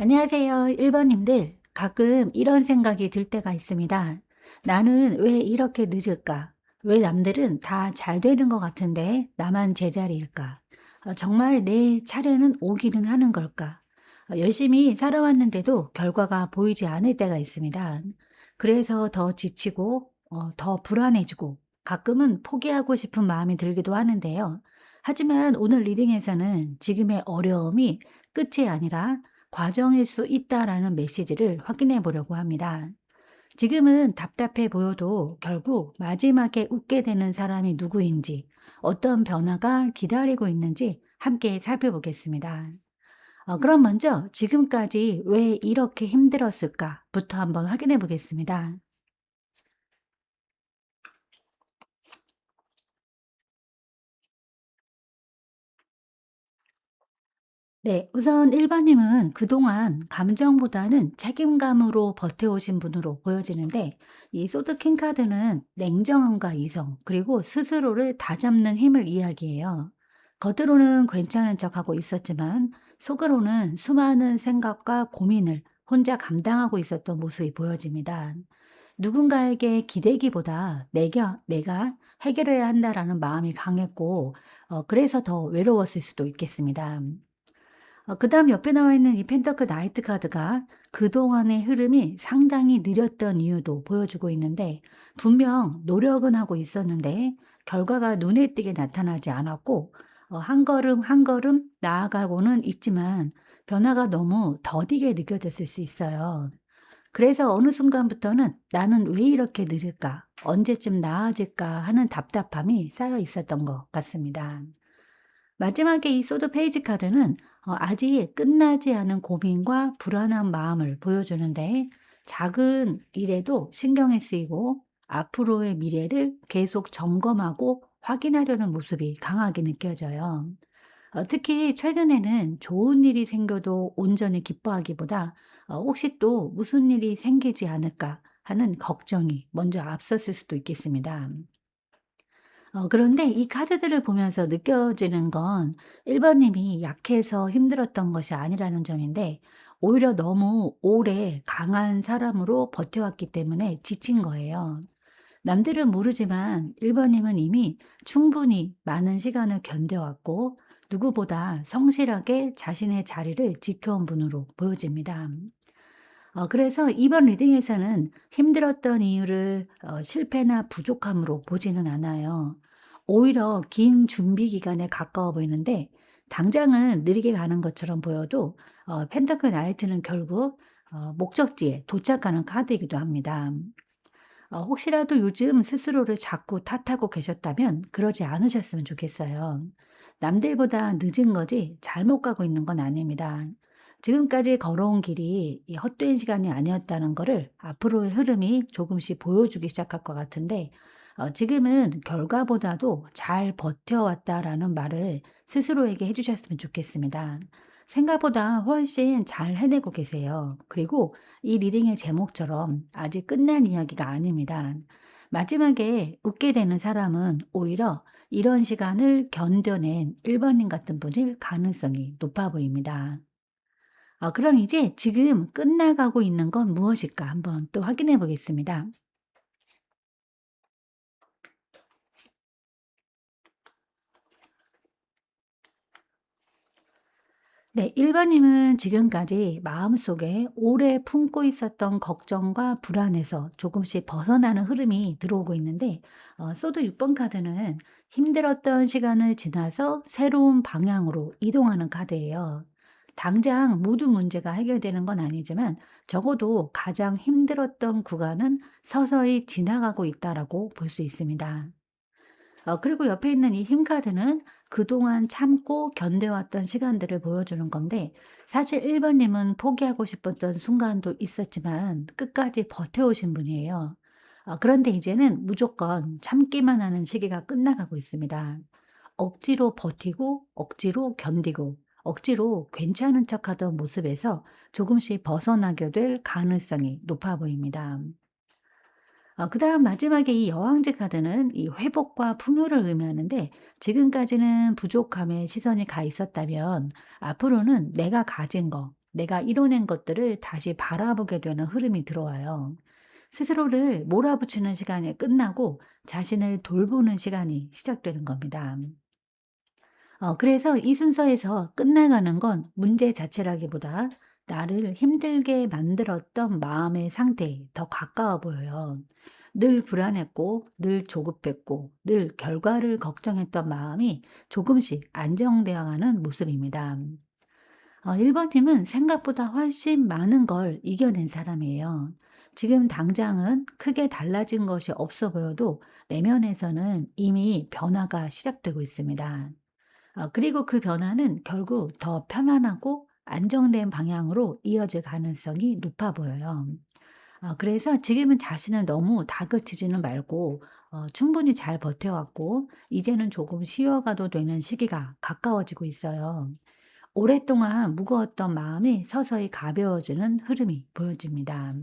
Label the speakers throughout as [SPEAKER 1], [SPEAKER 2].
[SPEAKER 1] 안녕하세요. 1번님들. 가끔 이런 생각이 들 때가 있습니다. 나는 왜 이렇게 늦을까? 왜 남들은 다 잘 되는 것 같은데 나만 제자리일까? 정말 내 차례는 오기는 하는 걸까? 열심히 살아왔는데도 결과가 보이지 않을 때가 있습니다. 그래서 더 지치고 더 불안해지고 가끔은 포기하고 싶은 마음이 들기도 하는데요. 하지만 오늘 리딩에서는 지금의 어려움이 끝이 아니라 과정일 수 있다라는 메시지를 확인해 보려고 합니다. 지금은 답답해 보여도 결국 마지막에 웃게 되는 사람이 누구인지, 어떤 변화가 기다리고 있는지 함께 살펴보겠습니다. 그럼 먼저 지금까지 왜 이렇게 힘들었을까부터 한번 확인해 보겠습니다. 네, 우선 1번님은 그동안 감정보다는 책임감으로 버텨오신 분으로 보여지는데, 이 소드킹 카드는 냉정함과 이성, 그리고 스스로를 다잡는 힘을 이야기해요. 겉으로는 괜찮은 척하고 있었지만, 속으로는 수많은 생각과 고민을 혼자 감당하고 있었던 모습이 보여집니다. 누군가에게 기대기보다 내가 해결해야 한다라는 마음이 강했고, 그래서 더 외로웠을 수도 있겠습니다. 그다음 옆에 나와 있는 이 펜터클 나이트 카드가 그동안의 흐름이 상당히 느렸던 이유도 보여주고 있는데, 분명 노력은 하고 있었는데 결과가 눈에 띄게 나타나지 않았고, 한 걸음 한 걸음 나아가고는 있지만 변화가 너무 더디게 느껴졌을 수 있어요. 그래서 어느 순간부터는 '나는 왜 이렇게 늦을까? 언제쯤 나아질까?' 하는 답답함이 쌓여 있었던 것 같습니다. 마지막에 이 소드 페이지 카드는 아직 끝나지 않은 고민과 불안한 마음을 보여주는데, 작은 일에도 신경이 쓰이고 앞으로의 미래를 계속 점검하고 확인하려는 모습이 강하게 느껴져요. 특히 최근에는 좋은 일이 생겨도 온전히 기뻐하기보다 혹시 또 무슨 일이 생기지 않을까 하는 걱정이 먼저 앞섰을 수도 있겠습니다. 그런데 이 카드들을 보면서 느껴지는 건 1번 님이 약해서 힘들었던 것이 아니라는 점인데, 오히려 너무 오래 강한 사람으로 버텨왔기 때문에 지친 거예요. 남들은 모르지만 1번 님은 이미 충분히 많은 시간을 견뎌왔고, 누구보다 성실하게 자신의 자리를 지켜온 분으로 보여집니다. 그래서 이번 리딩에서는 힘들었던 이유를 실패나 부족함으로 보지는 않아요. 오히려 긴 준비 기간에 가까워 보이는데, 당장은 느리게 가는 것처럼 보여도 펜타클 나이트는 결국 목적지에 도착하는 카드이기도 합니다. 혹시라도 요즘 스스로를 자꾸 탓하고 계셨다면 그러지 않으셨으면 좋겠어요. 남들보다 늦은 거지 잘못 가고 있는 건 아닙니다. 지금까지 걸어온 길이 이 헛된 시간이 아니었다는 거를 앞으로의 흐름이 조금씩 보여주기 시작할 것 같은데, 지금은 결과보다도 잘 버텨왔다라는 말을 스스로에게 해주셨으면 좋겠습니다. 생각보다 훨씬 잘 해내고 계세요. 그리고 이 리딩의 제목처럼 아직 끝난 이야기가 아닙니다. 마지막에 웃게 되는 사람은 오히려 이런 시간을 견뎌낸 1번님 같은 분일 가능성이 높아 보입니다. 그럼 이제 지금 끝나가고 있는 건 무엇일까 한번 또 확인해 보겠습니다. 네, 1번님은 지금까지 마음속에 오래 품고 있었던 걱정과 불안에서 조금씩 벗어나는 흐름이 들어오고 있는데, 소드 6번 카드는 힘들었던 시간을 지나서 새로운 방향으로 이동하는 카드예요. 당장 모든 문제가 해결되는 건 아니지만 적어도 가장 힘들었던 구간은 서서히 지나가고 있다라고 볼 수 있습니다. 그리고 옆에 있는 이 힘 카드는 그동안 참고 견뎌왔던 시간들을 보여주는 건데, 사실 1번 님은 포기하고 싶었던 순간도 있었지만 끝까지 버텨오신 분이에요. 그런데 이제는 무조건 참기만 하는 시기가 끝나가고 있습니다. 억지로 버티고 억지로 견디고 억지로 괜찮은 척하던 모습에서 조금씩 벗어나게 될 가능성이 높아 보입니다. 그다음 마지막에 이 여왕제 카드는 이 회복과 풍요를 의미하는데, 지금까지는 부족함에 시선이 가 있었다면 앞으로는 내가 가진 거, 내가 이뤄낸 것들을 다시 바라보게 되는 흐름이 들어와요. 스스로를 몰아붙이는 시간이 끝나고 자신을 돌보는 시간이 시작되는 겁니다. 그래서 이 순서에서 끝나가는 건 문제 자체라기보다 나를 힘들게 만들었던 마음의 상태에 더 가까워 보여요. 늘 불안했고, 늘 조급했고, 늘 결과를 걱정했던 마음이 조금씩 안정되어 가는 모습입니다. 1번님은 생각보다 훨씬 많은 걸 이겨낸 사람이에요. 지금 당장은 크게 달라진 것이 없어 보여도 내면에서는 이미 변화가 시작되고 있습니다. 그리고 그 변화는 결국 더 편안하고 안정된 방향으로 이어질 가능성이 높아 보여요. 그래서 지금은 자신을 너무 다그치지는 말고 충분히 잘 버텨왔고 이제는 조금 쉬어가도 되는 시기가 가까워지고 있어요. 오랫동안 무거웠던 마음이 서서히 가벼워지는 흐름이 보여집니다.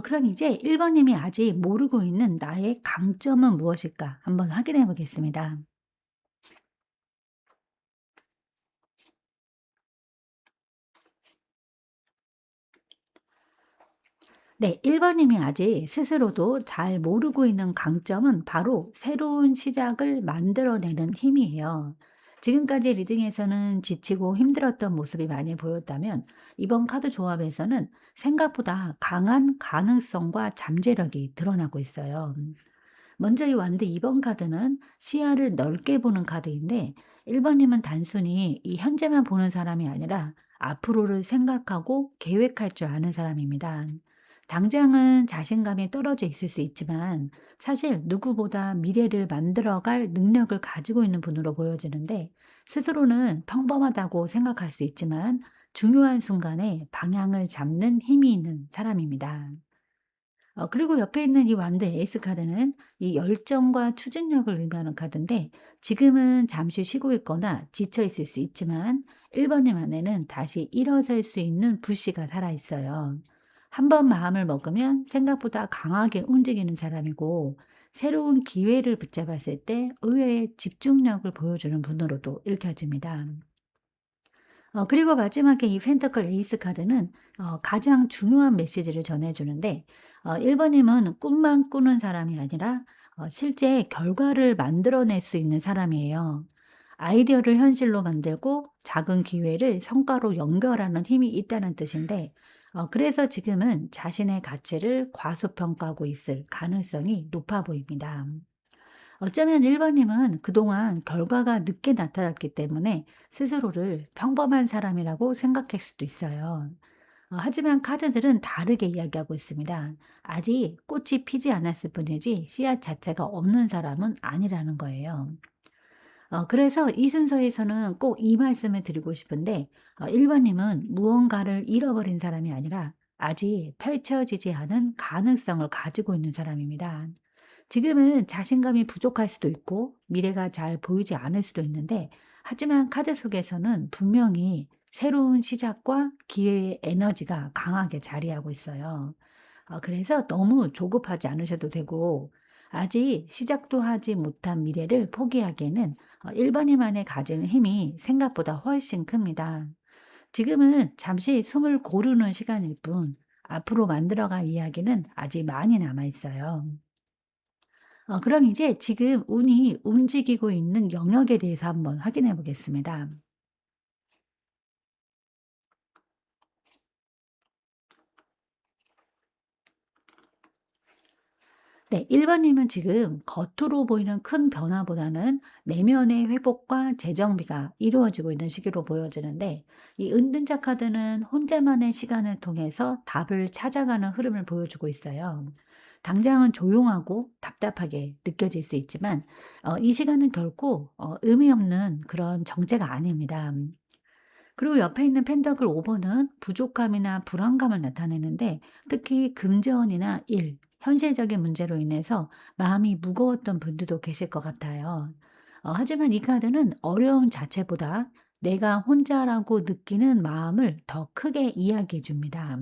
[SPEAKER 1] 그럼 이제 1번 님이 아직 모르고 있는 나의 강점은 무엇일까 한번 확인해 보겠습니다. 네, 1번 님이 아직 스스로도 잘 모르고 있는 강점은 바로 새로운 시작을 만들어내는 힘이에요. 지금까지 리딩에서는 지치고 힘들었던 모습이 많이 보였다면 이번 카드 조합에서는 생각보다 강한 가능성과 잠재력이 드러나고 있어요. 먼저 이 완드 2번 카드는 시야를 넓게 보는 카드인데 1번 님은 단순히 이 현재만 보는 사람이 아니라 앞으로를 생각하고 계획할 줄 아는 사람입니다. 당장은 자신감이 떨어져 있을 수 있지만 사실 누구보다 미래를 만들어갈 능력을 가지고 있는 분으로 보여지는데 스스로는 평범하다고 생각할 수 있지만 중요한 순간에 방향을 잡는 힘이 있는 사람입니다. 그리고 옆에 있는 이 완드 에이스 카드는 이 열정과 추진력을 의미하는 카드인데 지금은 잠시 쉬고 있거나 지쳐 있을 수 있지만 1번 님 안에는 다시 일어설 수 있는 불씨가 살아 있어요. 한 번 마음을 먹으면 생각보다 강하게 움직이는 사람이고 새로운 기회를 붙잡았을 때 의외의 집중력을 보여주는 분으로도 읽혀집니다. 그리고 마지막에 이 펜터클 에이스 카드는 가장 중요한 메시지를 전해 주는데 1 번님은 꿈만 꾸는 사람이 아니라 실제 결과를 만들어낼 수 있는 사람이에요. 아이디어를 현실로 만들고 작은 기회를 성과로 연결하는 힘이 있다는 뜻인데 그래서 지금은 자신의 가치를 과소평가하고 있을 가능성이 높아 보입니다. 어쩌면 1번 님은 그동안 결과가 늦게 나타났기 때문에 스스로를 평범한 사람이라고 생각할 수도 있어요. 하지만 카드들은 다르게 이야기하고 있습니다. 아직 꽃이 피지 않았을 뿐이지 씨앗 자체가 없는 사람은 아니라는 거예요. 그래서 이 순서에서는 꼭 이 말씀을 드리고 싶은데 1번 님은 무언가를 잃어버린 사람이 아니라 아직 펼쳐지지 않은 가능성을 가지고 있는 사람입니다. 지금은 자신감이 부족할 수도 있고 미래가 잘 보이지 않을 수도 있는데 하지만 카드 속에서는 분명히 새로운 시작과 기회의 에너지가 강하게 자리하고 있어요. 그래서 너무 조급하지 않으셔도 되고 아직 시작도 하지 못한 미래를 포기하기에는 1번님 안에 가지는 힘이 생각보다 훨씬 큽니다. 지금은 잠시 숨을 고르는 시간일 뿐 앞으로 만들어갈 이야기는 아직 많이 남아 있어요. 그럼 이제 지금 운이 움직이고 있는 영역에 대해서 한번 확인해 보겠습니다. 네, 1번 님은 지금 겉으로 보이는 큰 변화보다는 내면의 회복과 재정비가 이루어지고 있는 시기로 보여지는데 이 은둔자 카드는 혼자만의 시간을 통해서 답을 찾아가는 흐름을 보여주고 있어요. 당장은 조용하고 답답하게 느껴질 수 있지만 이 시간은 결코 의미 없는 그런 정체가 아닙니다. 그리고 옆에 있는 펜더글 5번은 부족함이나 불안감을 나타내는데 특히 금전이나 일, 현실적인 문제로 인해서 마음이 무거웠던 분들도 계실 것 같아요. 하지만 이 카드는 어려움 자체보다 내가 혼자라고 느끼는 마음을 더 크게 이야기해 줍니다.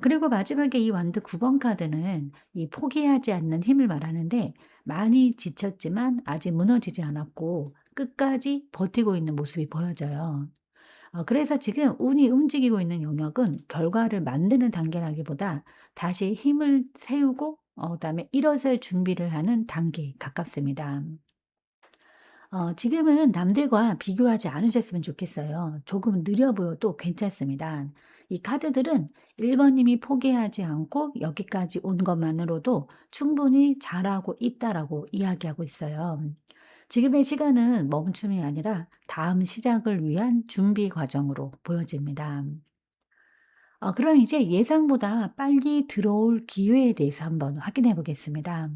[SPEAKER 1] 그리고 마지막에 이 완드 9번 카드는 이 포기하지 않는 힘을 말하는데 많이 지쳤지만 아직 무너지지 않았고 끝까지 버티고 있는 모습이 보여져요. 그래서 지금 운이 움직이고 있는 영역은 결과를 만드는 단계라기보다 다시 힘을 세우고 그다음에 일어설 준비를 하는 단계에 가깝습니다. 지금은 남들과 비교하지 않으셨으면 좋겠어요. 조금 느려 보여도 괜찮습니다. 이 카드들은 1번 님이 포기하지 않고 여기까지 온 것만으로도 충분히 잘하고 있다라고 이야기하고 있어요. 지금의 시간은 멈춤이 아니라 다음 시작을 위한 준비 과정으로 보여집니다. 그럼 이제 예상보다 빨리 들어올 기회에 대해서 한번 확인해 보겠습니다.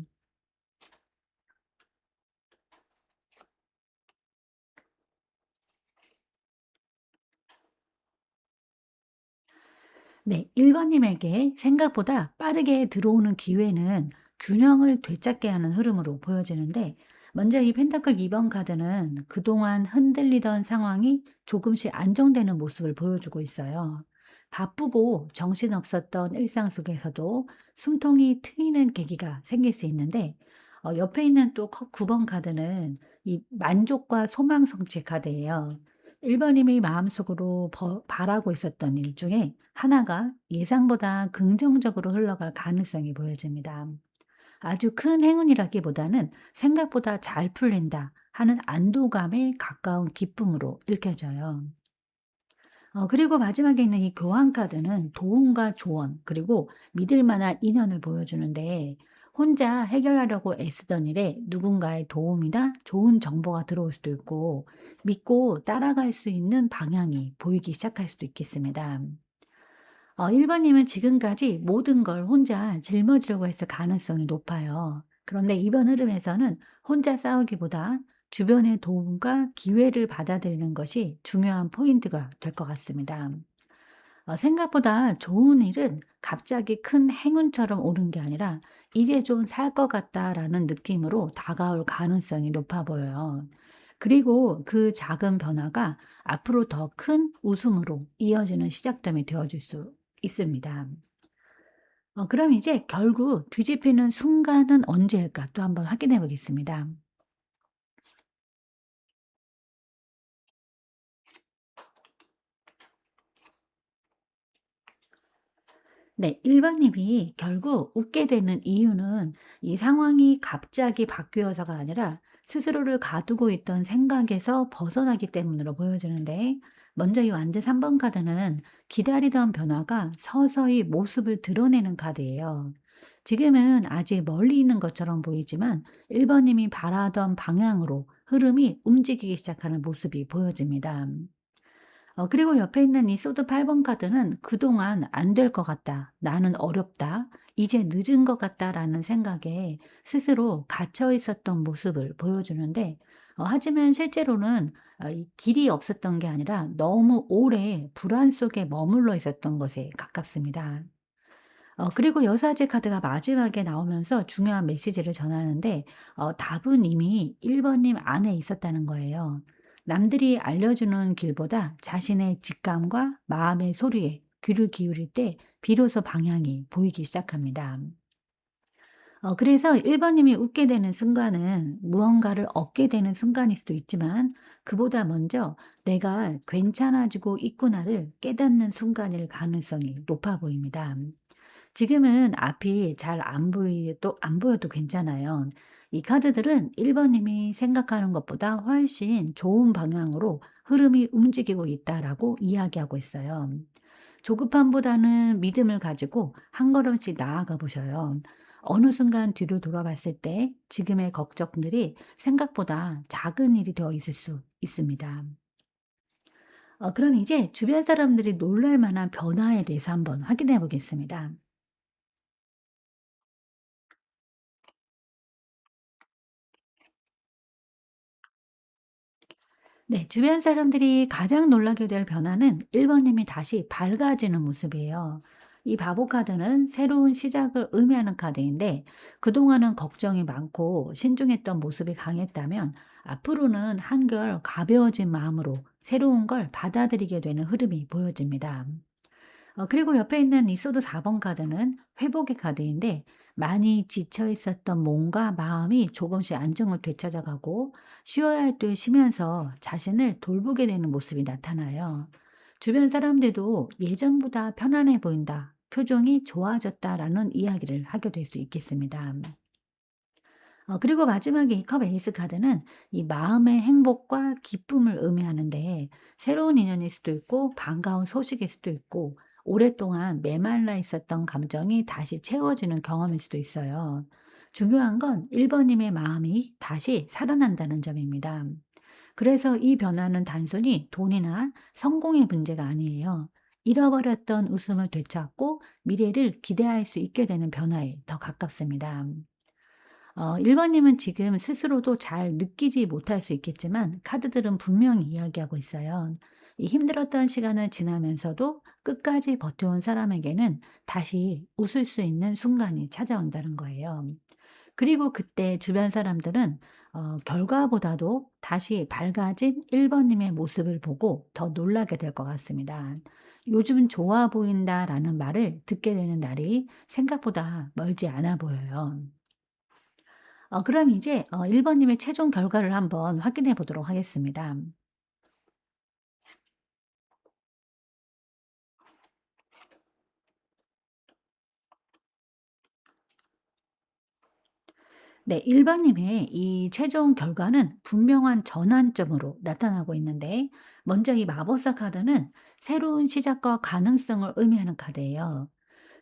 [SPEAKER 1] 네, 1번 님에게 생각보다 빠르게 들어오는 기회는 균형을 되찾게 하는 흐름으로 보여지는데, 먼저 이 펜타클 2번 카드는 그동안 흔들리던 상황이 조금씩 안정되는 모습을 보여주고 있어요. 바쁘고 정신없었던 일상 속에서도 숨통이 트이는 계기가 생길 수 있는데, 옆에 있는 또 9번 카드는 이 만족과 소망 성취 카드예요. 1번 님이 마음속으로 바라고 있었던 일 중에 하나가 예상보다 긍정적으로 흘러갈 가능성이 보여집니다. 아주 큰 행운이라기보다는 생각보다 잘 풀린다 하는 안도감에 가까운 기쁨으로 읽혀져요. 그리고 마지막에 있는 이 교환 카드는 도움과 조언, 그리고 믿을 만한 인연을 보여주는데, 혼자 해결하려고 애쓰던 일에 누군가의 도움이나 좋은 정보가 들어올 수도 있고, 믿고 따라갈 수 있는 방향이 보이기 시작할 수도 있겠습니다. 1번 님은 지금까지 모든 걸 혼자 짊어지려고 했을 가능성이 높아요. 그런데 이번 흐름에서는 혼자 싸우기보다 주변의 도움과 기회를 받아들이는 것이 중요한 포인트가 될 것 같습니다. 생각보다 좋은 일은 갑자기 큰 행운처럼 오는 게 아니라 이제 좀 살 것 같다라는 느낌으로 다가올 가능성이 높아 보여요. 그리고 그 작은 변화가 앞으로 더 큰 웃음으로 이어지는 시작점이 되어줄 수 있습니다. 그럼 이제 결국 뒤집히는 순간은 언제일까 또 한번 확인해 보겠습니다. 네. 1번 님이 결국 웃게 되는 이유는 이 상황이 갑자기 바뀌어서가 아니라 스스로를 가두고 있던 생각에서 벗어나기 때문으로 보여지는데, 먼저 이 완제 3번 카드는 기다리던 변화가 서서히 모습을 드러내는 카드예요. 지금은 아직 멀리 있는 것처럼 보이지만 1번 님이 바라던 방향으로 흐름이 움직이기 시작하는 모습이 보여집니다. 그리고 옆에 있는 이 소드 8번 카드는 '그동안 안 될 것 같다. 나는 어렵다. 이제 늦은 것 같다.'라는 생각에 스스로 갇혀 있었던 모습을 보여주는데, 하지만 실제로는 이 길이 없었던 게 아니라 너무 오래 불안 속에 머물러 있었던 것에 가깝습니다. 그리고 여사제 카드가 마지막에 나오면서 중요한 메시지를 전하는데, 답은 이미 1번 님 안에 있었다는 거예요. 남들이 알려주는 길보다 자신의 직감과 마음의 소리에 귀를 기울일 때 비로소 방향이 보이기 시작합니다. 그래서 1번 님이 웃게 되는 순간은 무언가를 얻게 되는 순간일 수도 있지만, 그보다 먼저 '내가 괜찮아지고 있구나.'를 깨닫는 순간일 가능성이 높아 보입니다. 지금은 앞이 잘 안 보여도 괜찮아요. 이 카드들은 1번 님이 생각하는 것보다 훨씬 좋은 방향으로 흐름이 움직이고 있다라고 이야기하고 있어요. 조급함보다는 믿음을 가지고 한 걸음씩 나아가 보셔요. 어느 순간 뒤로 돌아봤을 때 지금의 걱정들이 생각보다 작은 일이 되어 있을 수 있습니다. 그럼 이제 주변 사람들이 놀랄 만한 변화에 대해서 한번 확인해 보겠습니다. 네. 주변 사람들이 가장 놀라게 될 변화는 1번 님이 다시 밝아지는 모습이에요. 이 바보 카드는 새로운 시작을 의미하는 카드인데, 그동안은 걱정이 많고 신중했던 모습이 강했다면 앞으로는 한결 가벼워진 마음으로 새로운 걸 받아들이게 되는 흐름이 보여집니다. 그리고 옆에 있는 이 소드 4번 카드는 회복의 카드인데, 많이 지쳐 있었던 몸과 마음이 조금씩 안정을 되찾아가고 쉬어야 할 때 쉬면서 자신을 돌보게 되는 모습이 나타나요. 주변 사람들도 예전보다 편안해 보인다, 표정이 좋아졌다라는 이야기를 하게 될 수 있겠습니다. 그리고 마지막에 이 컵 에이스 카드는 이 마음의 행복과 기쁨을 의미하는데, 새로운 인연일 수도 있고 반가운 소식일 수도 있고 오랫동안 메말라 있었던 감정이 다시 채워지는 경험일 수도 있어요. 중요한 건 1번 님의 마음이 다시 살아난다는 점입니다. 그래서 이 변화는 단순히 돈이나 성공의 문제가 아니에요. 잃어버렸던 웃음을 되찾고 미래를 기대할 수 있게 되는 변화에 더 가깝습니다. 1 번님은 지금 스스로도 잘 느끼지 못할 수 있겠지만 카드들은 분명히 이야기하고 있어요. 이 힘들었던 시간을 지나면서도 끝까지 버텨온 사람에게는 다시 웃을 수 있는 순간이 찾아온다는 거예요. 그리고 그때 주변 사람들은 결과보다도 다시 밝아진 1 번님의 모습을 보고 더 놀라게 될 것 같습니다. "요즘 좋아 보인다."라는 말을 듣게 되는 날이 생각보다 멀지 않아 보여요. 그럼 이제 1 번님의 최종 결과를 한번 확인해 보도록 하겠습니다. 네. 1 번님의 이 최종 결과는 분명한 전환점으로 나타나고 있는데, 먼저 이 마법사 카드는 새로운 시작과 가능성을 의미하는 카드예요.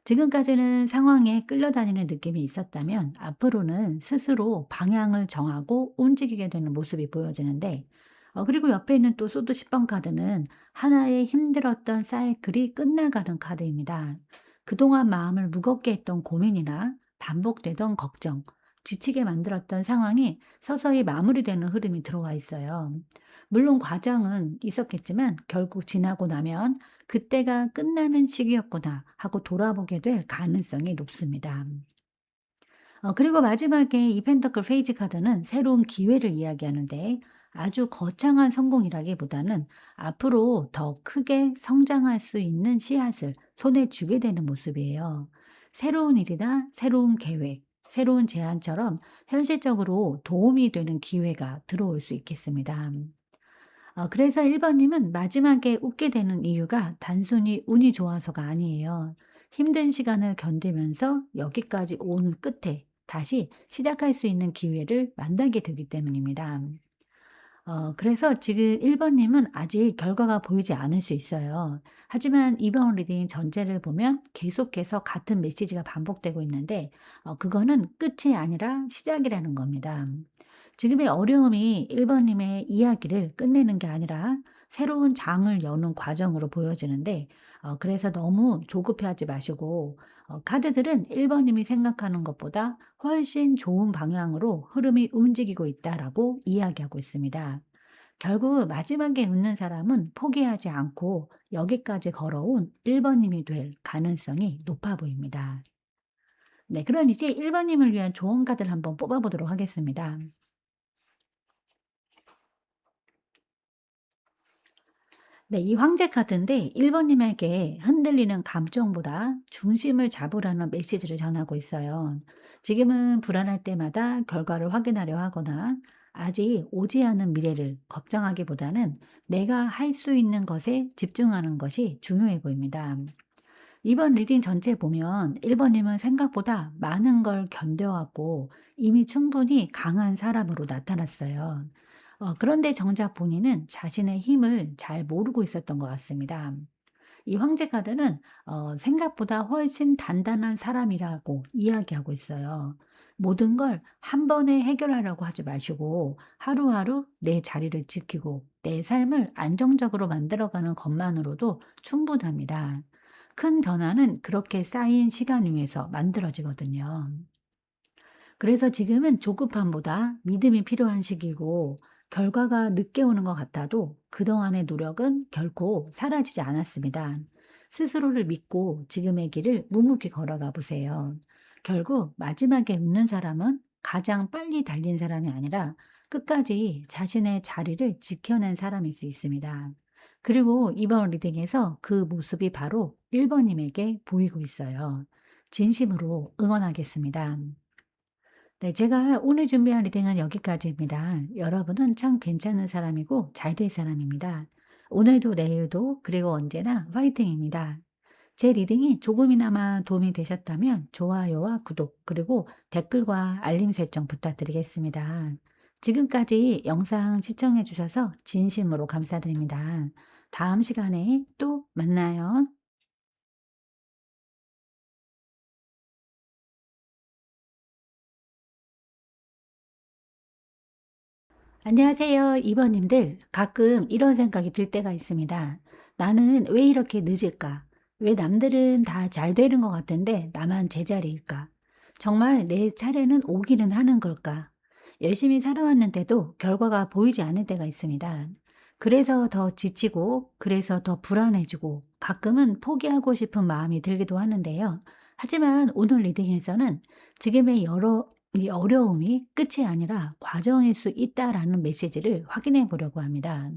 [SPEAKER 1] 지금까지는 상황에 끌려다니는 느낌이 있었다면 앞으로는 스스로 방향을 정하고 움직이게 되는 모습이 보여지는데, 그리고 옆에 있는 또 소드 10번 카드는 하나의 힘들었던 사이클이 끝나가는 카드입니다. 그동안 마음을 무겁게 했던 고민이나 반복되던 걱정, 지치게 만들었던 상황이 서서히 마무리되는 흐름이 들어와 있어요. 물론 과정은 있었겠지만 결국 지나고 나면 '그때가 끝나는 시기였구나.' 하고 돌아보게 될 가능성이 높습니다. 그리고 마지막에 이 펜터클 페이지 카드는 새로운 기회를 이야기하는데, 아주 거창한 성공이라기보다는 앞으로 더 크게 성장할 수 있는 씨앗을 손에 쥐게 되는 모습이에요. 새로운 일이나 새로운 계획, 새로운 제안처럼 현실적으로 도움이 되는 기회가 들어올 수 있겠습니다. 그래서 1 번님은 마지막에 웃게 되는 이유가 단순히 운이 좋아서가 아니에요. 힘든 시간을 견디면서 여기까지 온 끝에 다시 시작할 수 있는 기회를 만나게 되기 때문입니다. 그래서 지금 1 번님은 아직 결과가 보이지 않을 수 있어요. 하지만 이번 리딩 전체를 보면 계속해서 같은 메시지가 반복되고 있는데, 그거는 끝이 아니라 시작이라는 겁니다. 지금의 어려움이 1 번님의 이야기를 끝내는 게 아니라 새로운 장을 여는 과정으로 보여지는데, 그래서 너무 조급해하지 마시고, 카드들은 1 번님이 생각하는 것보다 훨씬 좋은 방향으로 흐름이 움직이고 있다라고 이야기하고 있습니다. 결국 마지막에 웃는 사람은 포기하지 않고 여기까지 걸어온 1 번님이 될 가능성이 높아 보입니다. 네, 그럼 이제 1 번님을 위한 조언 카드를 한번 뽑아 보도록 하겠습니다. 네, 이 황제 카드인데 1 번님에게 흔들리는 감정보다 중심을 잡으라는 메시지를 전하고 있어요. 지금은 불안할 때마다 결과를 확인하려 하거나 아직 오지 않은 미래를 걱정하기보다는 내가 할 수 있는 것에 집중하는 것이 중요해 보입니다. 이번 리딩 전체 보면 1 번님은 생각보다 많은 걸 견뎌왔고 이미 충분히 강한 사람으로 나타났어요. 그런데 정작 본인은 자신의 힘을 잘 모르고 있었던 것 같습니다. 이 황제 카드는 생각보다 훨씬 단단한 사람이라고 이야기하고 있어요. 모든 걸 한 번에 해결하려고 하지 마시고 하루하루 내 자리를 지키고 내 삶을 안정적으로 만들어가는 것만으로도 충분합니다. 큰 변화는 그렇게 쌓인 시간 위에서 만들어지거든요. 그래서 지금은 조급함보다 믿음이 필요한 시기고, 결과가 늦게 오는 것 같아도 그동안의 노력은 결코 사라지지 않았습니다. 스스로를 믿고 지금의 길을 묵묵히 걸어가 보세요. 결국 마지막에 웃는 사람은 가장 빨리 달린 사람이 아니라 끝까지 자신의 자리를 지켜낸 사람일 수 있습니다. 그리고 이번 리딩에서 그 모습이 바로 1번 님에게 보이고 있어요. 진심으로 응원하겠습니다. 네, 제가 오늘 준비한 리딩은 여기까지입니다. 여러분은 참 괜찮은 사람이고 잘 될 사람입니다. 오늘도 내일도 그리고 언제나 화이팅입니다. 제 리딩이 조금이나마 도움이 되셨다면 좋아요와 구독 그리고 댓글과 알림 설정 부탁드리겠습니다. 지금까지 영상 시청해 주셔서 진심으로 감사드립니다. 다음 시간에 또 만나요. 안녕하세요, 이번님들. 가끔 이런 생각이 들 때가 있습니다. 나는 왜 이렇게 늦을까? 왜 남들은 다 잘 되는 것 같은데 나만 제자리일까? 정말 내 차례는 오기는 하는 걸까? 열심히 살아왔는데도 결과가 보이지 않을 때가 있습니다. 그래서 더 지치고, 그래서 더 불안해지고, 가끔은 포기하고 싶은 마음이 들기도 하는데요. 하지만 오늘 리딩에서는 지금의 이 어려움이 끝이 아니라 과정일 수 있다라는 메시지를 확인해 보려고 합니다.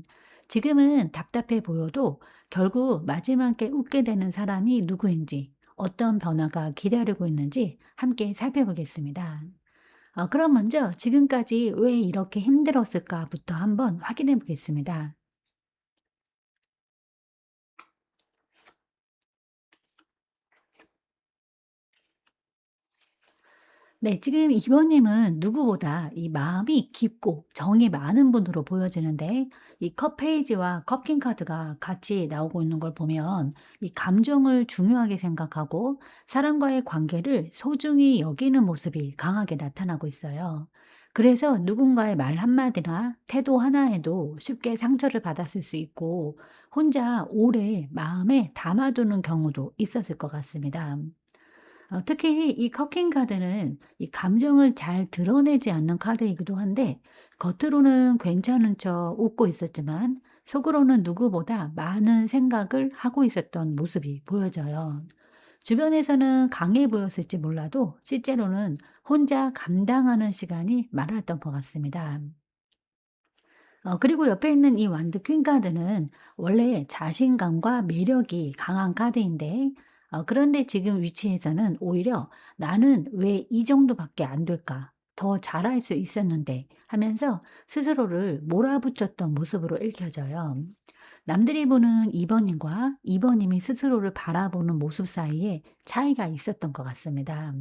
[SPEAKER 1] 지금은 답답해 보여도 결국 마지막에 웃게 되는 사람이 누구인지, 어떤 변화가 기다리고 있는지 함께 살펴보겠습니다. 그럼 먼저 지금까지 왜 이렇게 힘들었을까부터 한번 확인해 보겠습니다. 네, 지금 이번님은 누구보다 이 마음이 깊고 정이 많은 분으로 보여지는데, 이 컵 페이지와 컵킹 카드가 같이 나오고 있는 걸 보면 이 감정을 중요하게 생각하고 사람과의 관계를 소중히 여기는 모습이 강하게 나타나고 있어요. 그래서 누군가의 말 한마디나 태도 하나에도 쉽게 상처를 받았을 수 있고, 혼자 오래 마음에 담아두는 경우도 있었을 것 같습니다. 특히 이 커킹 카드는 이 감정을 잘 드러내지 않는 카드이기도 한데, 겉으로는 괜찮은 척 웃고 있었지만 속으로는 누구보다 많은 생각을 하고 있었던 모습이 보여져요. 주변에서는 강해 보였을지 몰라도 실제로는 혼자 감당하는 시간이 많았던 것 같습니다. 그리고 옆에 있는 이 완드 퀸 카드는 원래 자신감과 매력이 강한 카드인데, 그런데 지금 위치에서는 오히려 '나는 왜 이 정도밖에 안 될까? 더 잘할 수 있었는데.' 하면서 스스로를 몰아붙였던 모습으로 읽혀져요. 남들이 보는 2 번님과 2 번님이 스스로를 바라보는 모습 사이에 차이가 있었던 것 같습니다.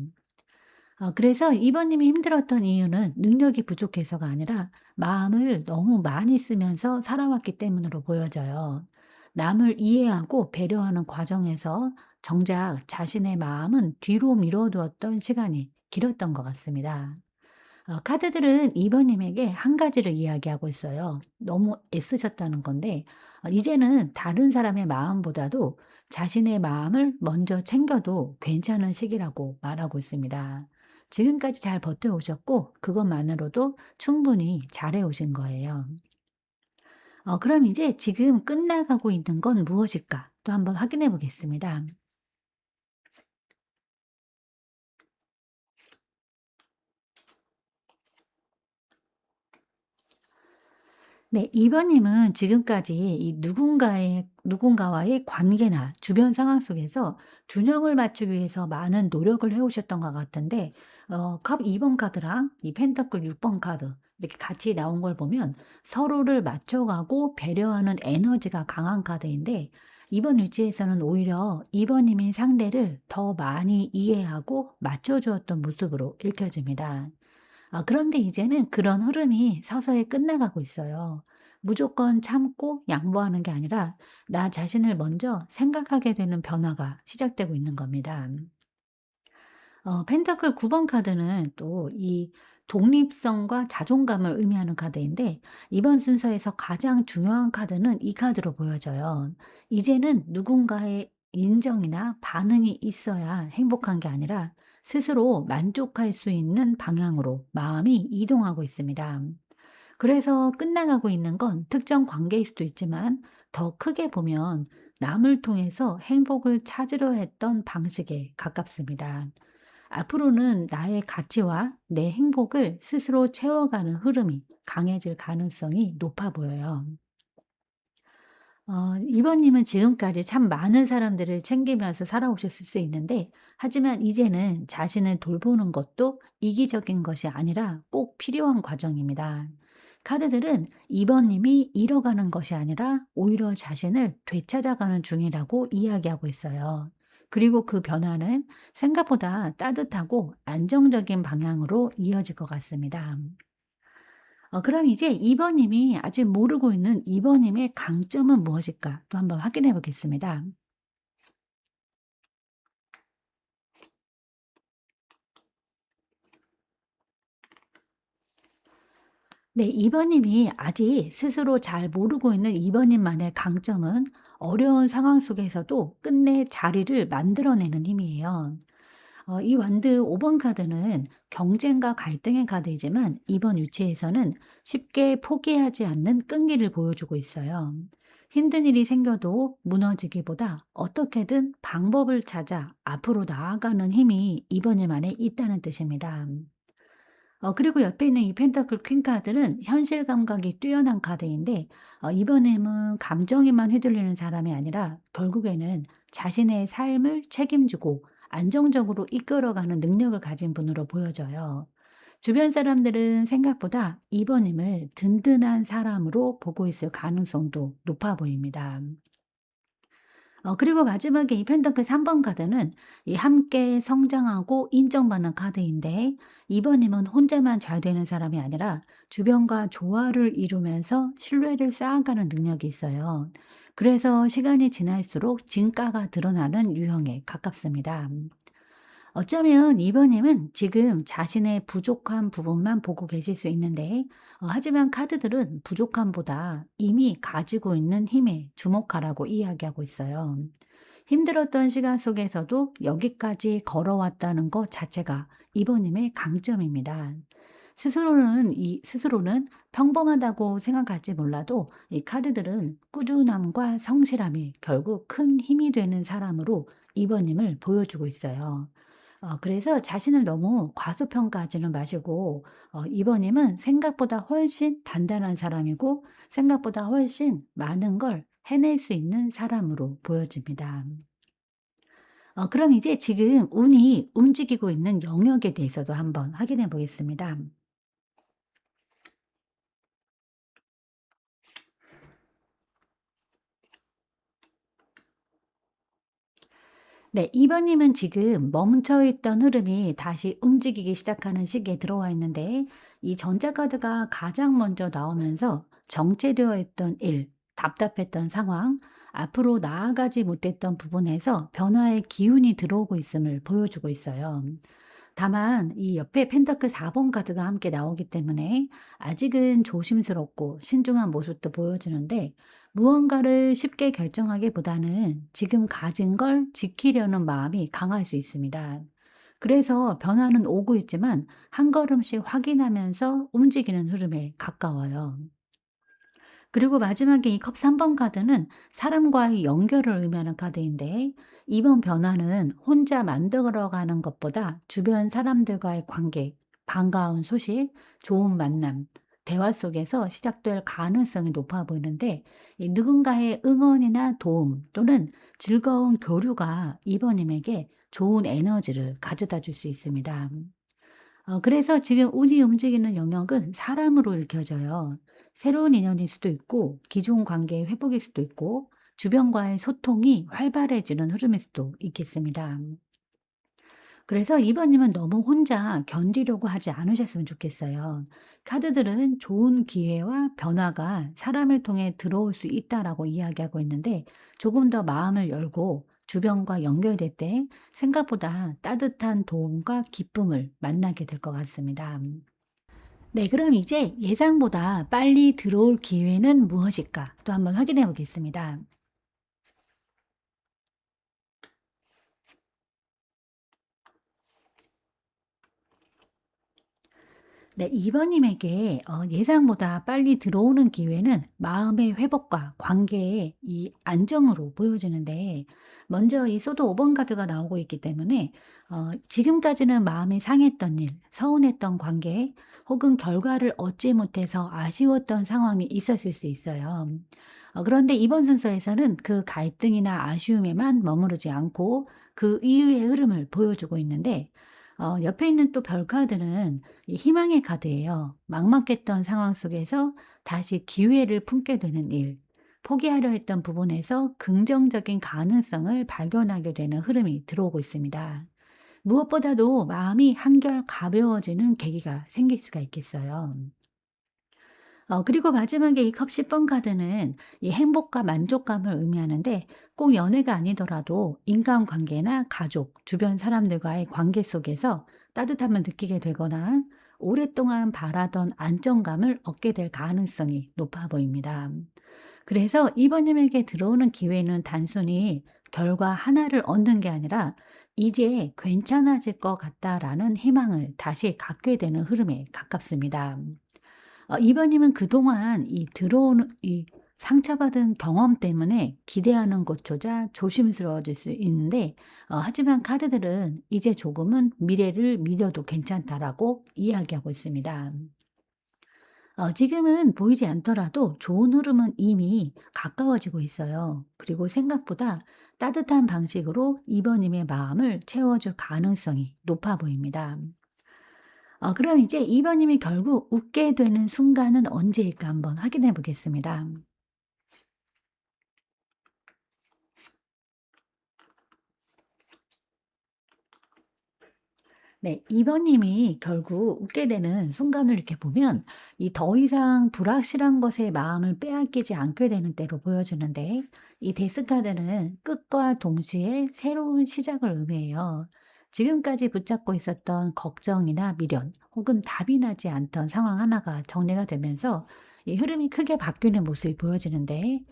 [SPEAKER 1] 그래서 이번님이 힘들었던 이유는 능력이 부족해서가 아니라 마음을 너무 많이 쓰면서 살아왔기 때문으로 보여져요. 남을 이해하고 배려하는 과정에서 정작 자신의 마음은 뒤로 미뤄두었던 시간이 길었던 것 같습니다. 카드들은 이번님에게 한 가지를 이야기하고 있어요. 너무 애쓰셨다는 건데, 이제는 다른 사람의 마음보다도 자신의 마음을 먼저 챙겨도 괜찮은 시기라고 말하고 있습니다. 지금까지 잘 버텨오셨고, 그것만으로도 충분히 잘해오신 거예요. 그럼 이제 지금 끝나가고 있는 건 무엇일까? 또 한번 확인해 보겠습니다. 네. 2 번님은 지금까지 이 누군가와의 관계나 주변 상황 속에서 균형을 맞추기 위해서 많은 노력을 해 오셨던 것 같은데, 컵 2번 카드랑 이 펜터클 6번 카드 이렇게 같이 나온 걸 보면 서로를 맞춰가고 배려하는 에너지가 강한 카드인데, 이번 위치에서는 오히려 2 번님이 상대를 더 많이 이해하고 맞춰 주었던 모습으로 읽혀집니다. 그런데 이제는 그런 흐름이 서서히 끝나가고 있어요. 무조건 참고 양보하는 게 아니라 나 자신을 먼저 생각하게 되는 변화가 시작되고 있는 겁니다. 펜타클 9번 카드는 또 이 독립성과 자존감을 의미하는 카드인데, 이번 순서에서 가장 중요한 카드는 이 카드로 보여져요. 이제는 누군가의 인정이나 반응이 있어야 행복한 게 아니라 스스로 만족할 수 있는 방향으로 마음이 이동하고 있습니다. 그래서 끝나가고 있는 건 특정 관계일 수도 있지만, 더 크게 보면 남을 통해서 행복을 찾으려 했던 방식에 가깝습니다. 앞으로는 나의 가치와 내 행복을 스스로 채워가는 흐름이 강해질 가능성이 높아 보여요. 이번님은 지금까지 참 많은 사람들을 챙기면서 살아오셨을 수 있는데, 하지만 이제는 자신을 돌보는 것도 이기적인 것이 아니라 꼭 필요한 과정입니다. 카드들은 이번님이 잃어가는 것이 아니라 오히려 자신을 되찾아가는 중이라고 이야기하고 있어요. 그리고 그 변화는 생각보다 따뜻하고 안정적인 방향으로 이어질 것 같습니다. 그럼 이제 2 번님이 아직 모르고 있는 2 번님의 강점은 무엇일까? 또 한번 확인해 보겠습니다. 네, 2 번님이 아직 스스로 잘 모르고 있는 2 번님만의 강점은 어려운 상황 속에서도 끝내 자리를 만들어내는 힘이에요. 이 완드 5번 카드는 경쟁과 갈등의 카드이지만 이번 위치에서는 쉽게 포기하지 않는 끈기를 보여주고 있어요. 힘든 일이 생겨도 무너지기보다 어떻게든 방법을 찾아 앞으로 나아가는 힘이 이번 일 안에 있다는 뜻입니다. 그리고 옆에 있는 이 펜타클 퀸 카드는 현실 감각이 뛰어난 카드인데, 이번에는 감정에만 휘둘리는 사람이 아니라 결국에는 자신의 삶을 책임지고 안정적으로 이끌어가는 능력을 가진 분으로 보여져요. 주변 사람들은 생각보다 이번님을 든든한 사람으로 보고 있을 가능성도 높아 보입니다. 그리고 마지막에 이 펜타클 3번 카드는 이 함께 성장하고 인정받는 카드인데, 2 번님은 혼자만 잘 되는 사람이 아니라 주변과 조화를 이루면서 신뢰를 쌓아가는 능력이 있어요. 그래서 시간이 지날수록 진가가 드러나는 유형에 가깝습니다. 어쩌면 이번님은 지금 자신의 부족한 부분만 보고 계실 수 있는데, 하지만 카드들은 부족함보다 이미 가지고 있는 힘에 주목하라고 이야기하고 있어요. 힘들었던 시간 속에서도 여기까지 걸어왔다는 것 자체가 이번님의 강점입니다. 스스로는 평범하다고 생각할지 몰라도 이 카드들은 꾸준함과 성실함이 결국 큰 힘이 되는 사람으로 이번님을 보여주고 있어요. 그래서 자신을 너무 과소평가하지는 마시고, 이번님은 생각보다 훨씬 단단한 사람이고 생각보다 훨씬 많은 걸 해낼 수 있는 사람으로 보여집니다. 그럼 이제 지금 운이 움직이고 있는 영역에 대해서도 한번 확인해 보겠습니다. 네, 2 번님은 지금 멈춰 있던 흐름이 다시 움직이기 시작하는 시기에 들어와 있는데, 이 전자카드가 가장 먼저 나오면서 정체되어 있던 일, 답답했던 상황, 앞으로 나아가지 못했던 부분에서 변화의 기운이 들어오고 있음을 보여주고 있어요. 다만 이 옆에 펜타클 4번 카드가 함께 나오기 때문에 아직은 조심스럽고 신중한 모습도 보여지는데, 무언가를 쉽게 결정하기보다는 지금 가진 걸 지키려는 마음이 강할 수 있습니다. 그래서 변화는 오고 있지만 한 걸음씩 확인하면서 움직이는 흐름에 가까워요. 그리고 마지막에 이 컵 3번 카드는 사람과의 연결을 의미하는 카드인데, 이번 변화는 혼자 만들어가는 것보다 주변 사람들과의 관계, 반가운 소식, 좋은 만남, 대화 속에서 시작될 가능성이 높아 보이는데, 이 누군가의 응원이나 도움 또는 즐거운 교류가 이번님에게 좋은 에너지를 가져다 줄 수 있습니다. 그래서 지금 운이 움직이는 영역은 사람으로 읽혀져요. 새로운 인연일 수도 있고, 기존 관계의 회복일 수도 있고, 주변과의 소통이 활발해지는 흐름일 수도 있겠습니다. 그래서 이번님은 너무 혼자 견디려고 하지 않으셨으면 좋겠어요. 카드들은 좋은 기회와 변화가 사람을 통해 들어올 수 있다라고 이야기하고 있는데, 조금 더 마음을 열고 주변과 연결될 때 생각보다 따뜻한 도움과 기쁨을 만나게 될 것 같습니다. 네, 그럼 이제 예상보다 빨리 들어올 기회는 무엇일까? 또 한번 확인해 보겠습니다. 네, 2번 님에게 예상보다 빨리 들어오는 기회는 마음의 회복과 관계의 이 안정으로 보여지는데, 먼저 이 소드 5번 카드가 나오고 있기 때문에 지금까지는 마음이 상했던 일, 서운했던 관계, 혹은 결과를 얻지 못해서 아쉬웠던 상황이 있었을 수 있어요. 그런데 이번 순서에서는 그 갈등이나 아쉬움에만 머무르지 않고 그 이후의 흐름을 보여주고 있는데, 옆에 있는 또 별 카드는 이 희망의 카드예요. 막막했던 상황 속에서 다시 기회를 품게 되는 일, 포기하려 했던 부분에서 긍정적인 가능성을 발견하게 되는 흐름이 들어오고 있습니다. 무엇보다도 마음이 한결 가벼워지는 계기가 생길 수가 있겠어요. 그리고 마지막에 이 컵 10번 카드는 이 행복과 만족감을 의미하는데, 꼭 연애가 아니더라도 인간관계나 가족, 주변 사람들과의 관계 속에서 따뜻함을 느끼게 되거나 오랫동안 바라던 안정감을 얻게 될 가능성이 높아 보입니다. 그래서 이번님에게 들어오는 기회는 단순히 결과 하나를 얻는 게 아니라 이제 괜찮아질 것 같다라는 희망을 다시 갖게 되는 흐름에 가깝습니다. 이번님은 그동안 이 들어오는 이 상처받은 경험 때문에 기대하는 것조차 조심스러워질 수 있는데, 하지만 카드들은 이제 조금은 미래를 믿어도 괜찮다라고 이야기하고 있습니다. 지금은 보이지 않더라도 좋은 흐름은 이미 가까워지고 있어요. 그리고 생각보다 따뜻한 방식으로 이번님의 마음을 채워줄 가능성이 높아 보입니다. 그럼 이제 2 번님이 결국 웃게 되는 순간은 언제일까 한번 확인해 보겠습니다. 네. 2 번님이 결국 웃게 되는 순간을 이렇게 보면 이 더 이상 불확실한 것에 마음을 빼앗기지 않게 되는 때로 보여지는데, 이 데스 카드는 끝과 동시에 새로운 시작을 의미해요. 지금까지 붙잡고 있었던 걱정이나 미련, 혹은 답이 나지 않던 상황 하나가 정리가 되면서 이 흐름이 크게 바뀌는 모습이 보여지는데,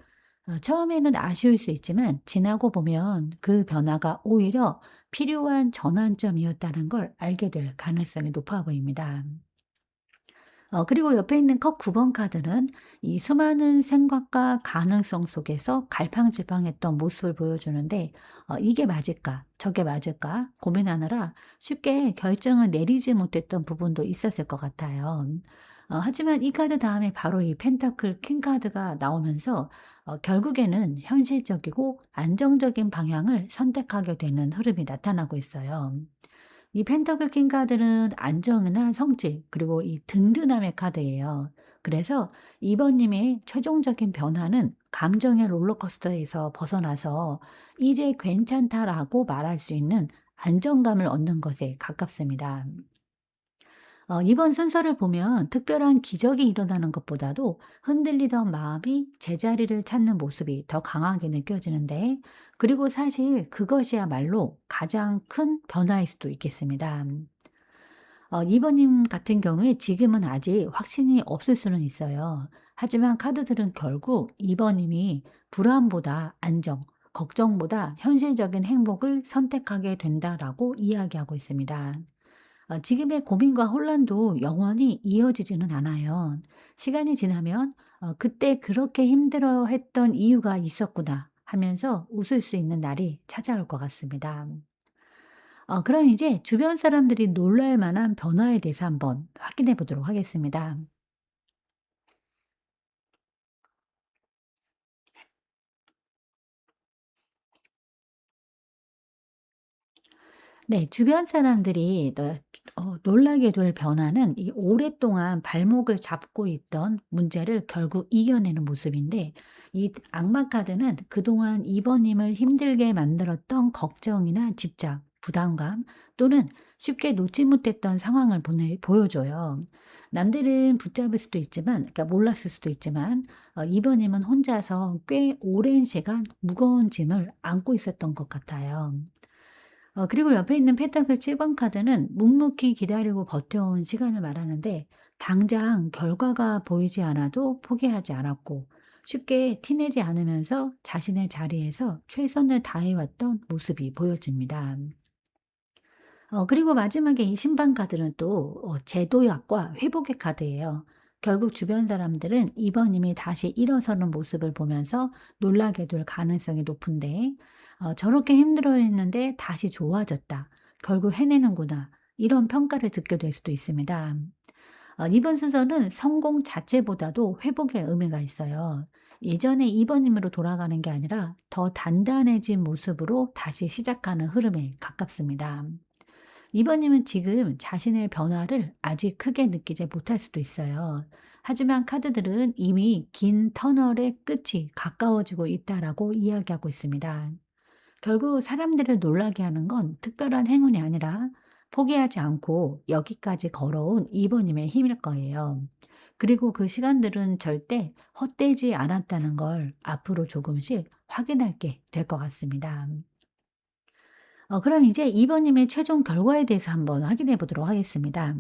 [SPEAKER 1] 처음에는 아쉬울 수 있지만 지나고 보면 그 변화가 오히려 필요한 전환점이었다는 걸 알게 될 가능성이 높아 보입니다. 그리고 옆에 있는 컵 9번 카드는 이 수많은 생각과 가능성 속에서 갈팡질팡했던 모습을 보여주는데, 이게 맞을까? 저게 맞을까? 고민하느라 쉽게 결정을 내리지 못했던 부분도 있었을 것 같아요. 하지만 이 카드 다음에 바로 이 펜타클 킹 카드가 나오면서 결국에는 현실적이고 안정적인 방향을 선택하게 되는 흐름이 나타나고 있어요. 이 펜터클 킹 카드는 안정이나 성취, 그리고 이 든든함의 카드예요. 그래서 2번 님의 최종적인 변화는 감정의 롤러코스터에서 벗어나서 이제 괜찮다라고 말할 수 있는 안정감을 얻는 것에 가깝습니다. 이번 순서를 보면 특별한 기적이 일어나는 것보다도 흔들리던 마음이 제자리를 찾는 모습이 더 강하게 느껴지는데, 그리고 사실 그것이야말로 가장 큰 변화일 수도 있겠습니다. 2번님 같은 경우에 지금은 아직 확신이 없을 수는 있어요. 하지만 카드들은 결국 2번님이 불안보다 안정, 걱정보다 현실적인 행복을 선택하게 된다라고 이야기하고 있습니다. 지금의 고민과 혼란도 영원히 이어지지는 않아요. 시간이 지나면 '그때 그렇게 힘들어했던 이유가 있었구나.' 하면서 웃을 수 있는 날이 찾아올 것 같습니다. 그럼 이제 주변 사람들이 놀랄 만한 변화에 대해서 한번 확인해 보도록 하겠습니다. 네. 주변 사람들이 놀라게 될 변화는 이 오랫동안 발목을 잡고 있던 문제를 결국 이겨내는 모습인데, 이 악마 카드는 그동안 이번님을 힘들게 만들었던 걱정이나 집착, 부담감, 또는 쉽게 놓지 못했던 상황을 보여줘요. 남들은 붙잡을 수도 있지만, 그러니까 몰랐을 수도 있지만, 이번님은 혼자서 꽤 오랜 시간 무거운 짐을 안고 있었던 것 같아요. 그리고 옆에 있는 페타클 7번 카드는 묵묵히 기다리고 버텨온 시간을 말하는데, 당장 결과가 보이지 않아도 포기하지 않았고 쉽게 티내지 않으면서 자신의 자리에서 최선을 다해왔던 모습이 보여집니다. 그리고 마지막에 이 신반 카드는 또 제도약과 회복의 카드예요. 결국 주변 사람들은 이번님이 다시 일어서는 모습을 보면서 놀라게 될 가능성이 높은데, 저렇게 힘들어했는데 다시 좋아졌다. 결국 해내는구나. 이런 평가를 듣게 될 수도 있습니다. 이번 순서는 성공 자체보다도 회복의 의미가 있어요. 예전에 2번님으로 돌아가는 게 아니라 더 단단해진 모습으로 다시 시작하는 흐름에 가깝습니다. 2번님은 지금 자신의 변화를 아직 크게 느끼지 못할 수도 있어요. 하지만 카드들은 이미 긴 터널의 끝이 가까워지고 있다라고 이야기하고 있습니다. 결국 사람들을 놀라게 하는 건 특별한 행운이 아니라 포기하지 않고 여기까지 걸어온 2번님의 힘일 거예요. 그리고 그 시간들은 절대 헛되지 않았다는 걸 앞으로 조금씩 확인할 게 될 것 같습니다. 그럼 이제 2번님의 최종 결과에 대해서 한번 확인해 보도록 하겠습니다.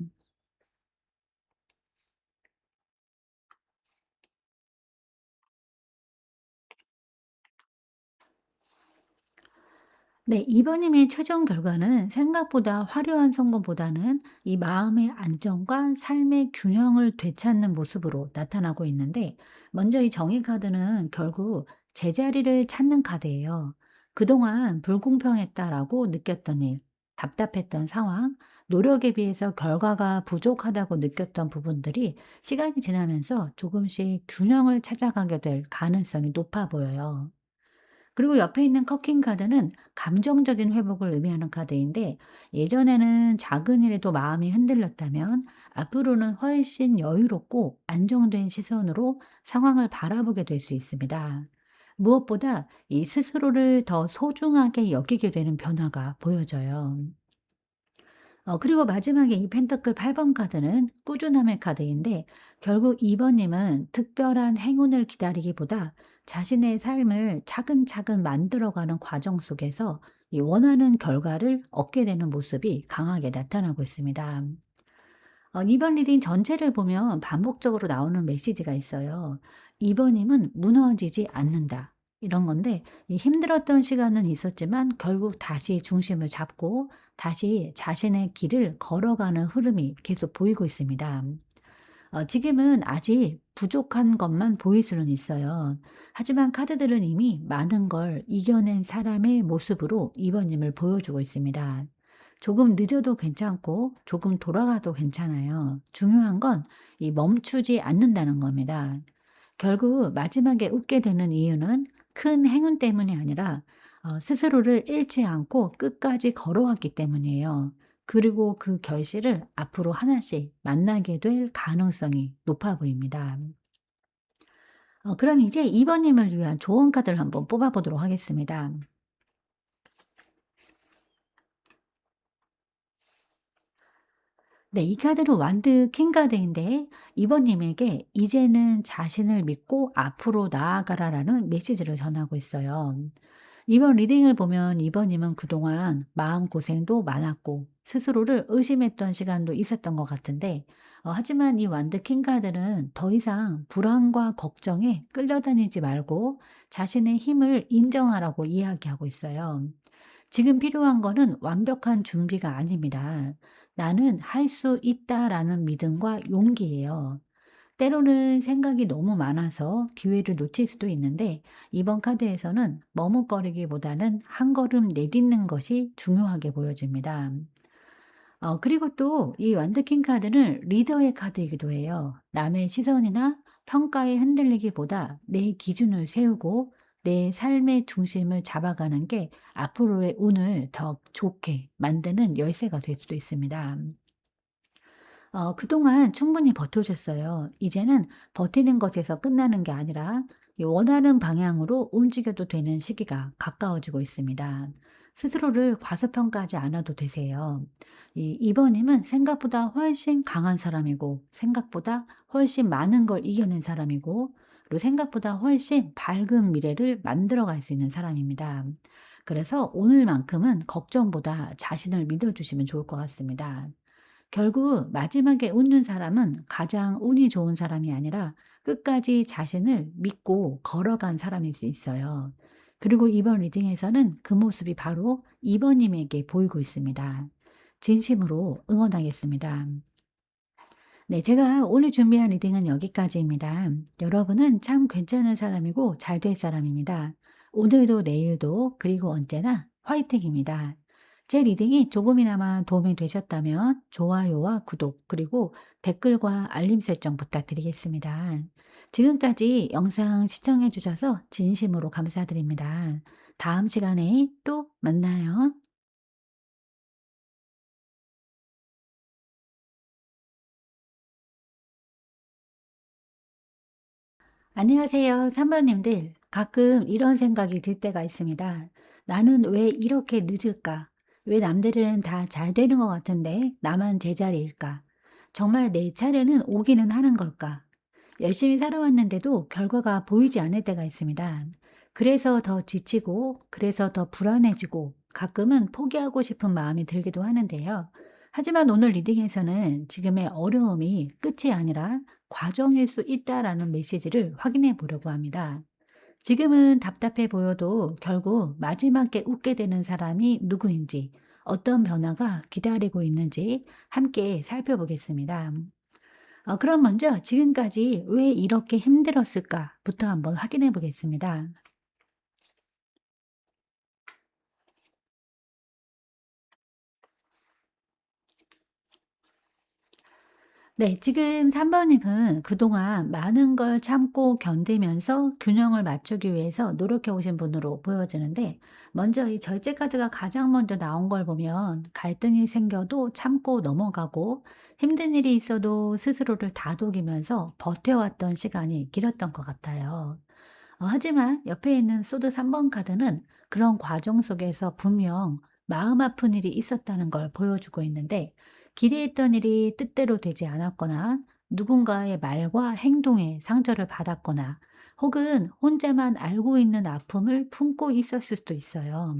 [SPEAKER 1] 네, 2번님의 최종 결과는 생각보다 화려한 성공보다는 이 마음의 안정과 삶의 균형을 되찾는 모습으로 나타나고 있는데, 먼저 이 정의 카드는 결국 제자리를 찾는 카드예요. 그동안 불공평했다라고 느꼈던 일, 답답했던 상황, 노력에 비해서 결과가 부족하다고 느꼈던 부분들이 시간이 지나면서 조금씩 균형을 찾아가게 될 가능성이 높아 보여요. 그리고 옆에 있는 커킹 카드는 감정적인 회복을 의미하는 카드인데, 예전에는 작은 일에도 마음이 흔들렸다면 앞으로는 훨씬 여유롭고 안정된 시선으로 상황을 바라보게 될 수 있습니다. 무엇보다 이 스스로를 더 소중하게 여기게 되는 변화가 보여져요. 그리고 마지막에 이 펜터클 8번 카드는 꾸준함의 카드인데, 결국 2번님은 특별한 행운을 기다리기보다 자신의 삶을 차근차근 만들어가는 과정 속에서 이 원하는 결과를 얻게 되는 모습이 강하게 나타나고 있습니다. 이번 리딩 전체를 보면 반복적으로 나오는 메시지가 있어요. 2번님은 무너지지 않는다. 이런 건데, 이 힘들었던 시간은 있었지만 결국 다시 중심을 잡고 다시 자신의 길을 걸어가는 흐름이 계속 보이고 있습니다. 지금은 아직 부족한 것만 보일 수는 있어요. 하지만 카드들은 이미 많은 걸 이겨낸 사람의 모습으로 2번님을 보여주고 있습니다. 조금 늦어도 괜찮고 조금 돌아가도 괜찮아요. 중요한 건 이 멈추지 않는다는 겁니다. 결국 마지막에 웃게 되는 이유는 큰 행운 때문이 아니라 스스로를 잃지 않고 끝까지 걸어왔기 때문이에요. 그리고 그 결실을 앞으로 하나씩 만나게 될 가능성이 높아 보입니다. 그럼 이제 2번님을 위한 조언 카드를 한번 뽑아보도록 하겠습니다. 네, 이 카드는 완드 킹 카드인데, 이번님에게 이제는 자신을 믿고 앞으로 나아가라라는 메시지를 전하고 있어요. 이번 리딩을 보면 이번님은 그동안 마음고생도 많았고 스스로를 의심했던 시간도 있었던 것 같은데, 하지만 이 완드 킹 카드는 더 이상 불안과 걱정에 끌려다니지 말고 자신의 힘을 인정하라고 이야기하고 있어요. 지금 필요한 거는 완벽한 준비가 아닙니다. 나는 할 수 있다라는 믿음과 용기예요. 때로는 생각이 너무 많아서 기회를 놓칠 수도 있는데, 이번 카드에서는 머뭇거리기보다는 한 걸음 내딛는 것이 중요하게 보여집니다. 그리고 또 이 완드킹 카드는 리더의 카드이기도 해요. 남의 시선이나 평가에 흔들리기보다 내 기준을 세우고 내 삶의 중심을 잡아가는 게 앞으로의 운을 더 좋게 만드는 열쇠가 될 수도 있습니다. 그동안 충분히 버텨줬어요. 이제는 버티는 것에서 끝나는 게 아니라 이 원하는 방향으로 움직여도 되는 시기가 가까워지고 있습니다. 스스로를 과소평가하지 않아도 되세요. 이번님은 생각보다 훨씬 강한 사람이고, 생각보다 훨씬 많은 걸 이겨낸 사람이고, 그리고 생각보다 훨씬 밝은 미래를 만들어갈 수 있는 사람입니다. 그래서 오늘만큼은 걱정보다 자신을 믿어주시면 좋을 것 같습니다. 결국 마지막에 웃는 사람은 가장 운이 좋은 사람이 아니라 끝까지 자신을 믿고 걸어간 사람일 수 있어요. 그리고 이번 리딩에서는 그 모습이 바로 2번님에게 보이고 있습니다. 진심으로 응원하겠습니다. 네, 제가 오늘 준비한 리딩은 여기까지입니다. 여러분은 참 괜찮은 사람이고 잘 될 사람입니다. 오늘도 내일도 그리고 언제나 화이팅입니다. 제 리딩이 조금이나마 도움이 되셨다면 좋아요와 구독 그리고 댓글과 알림 설정 부탁드리겠습니다. 지금까지 영상 시청해 주셔서 진심으로 감사드립니다. 다음 시간에 또 만나요. 안녕하세요, 3번님들. 가끔 이런 생각이 들 때가 있습니다. 나는 왜 이렇게 늦을까? 왜 남들은 다 잘 되는 것 같은데 나만 제자리일까? 정말 내 차례는 오기는 하는 걸까? 열심히 살아왔는데도 결과가 보이지 않을 때가 있습니다. 그래서 더 지치고, 그래서 더 불안해지고, 가끔은 포기하고 싶은 마음이 들기도 하는데요. 하지만 오늘 리딩에서는 지금의 어려움이 끝이 아니라 과정일 수 있다라는 메시지를 확인해 보려고 합니다. 지금은 답답해 보여도 결국 마지막에 웃게 되는 사람이 누구인지, 어떤 변화가 기다리고 있는지 함께 살펴보겠습니다. 그럼 먼저 지금까지 왜 이렇게 힘들었을까부터 한번 확인해 보겠습니다. 네, 지금 3번님은 그동안 많은 걸 참고 견디면서 균형을 맞추기 위해서 노력해 오신 분으로 보여지는데, 먼저 이 절제 카드가 가장 먼저 나온 걸 보면 갈등이 생겨도 참고 넘어가고 힘든 일이 있어도 스스로를 다독이면서 버텨왔던 시간이 길었던 것 같아요. 하지만 옆에 있는 소드 3번 카드는 그런 과정 속에서 분명 마음 아픈 일이 있었다는 걸 보여주고 있는데, 기대했던 일이 뜻대로 되지 않았거나 누군가의 말과 행동에 상처를 받았거나 혹은 혼자만 알고 있는 아픔을 품고 있었을 수도 있어요.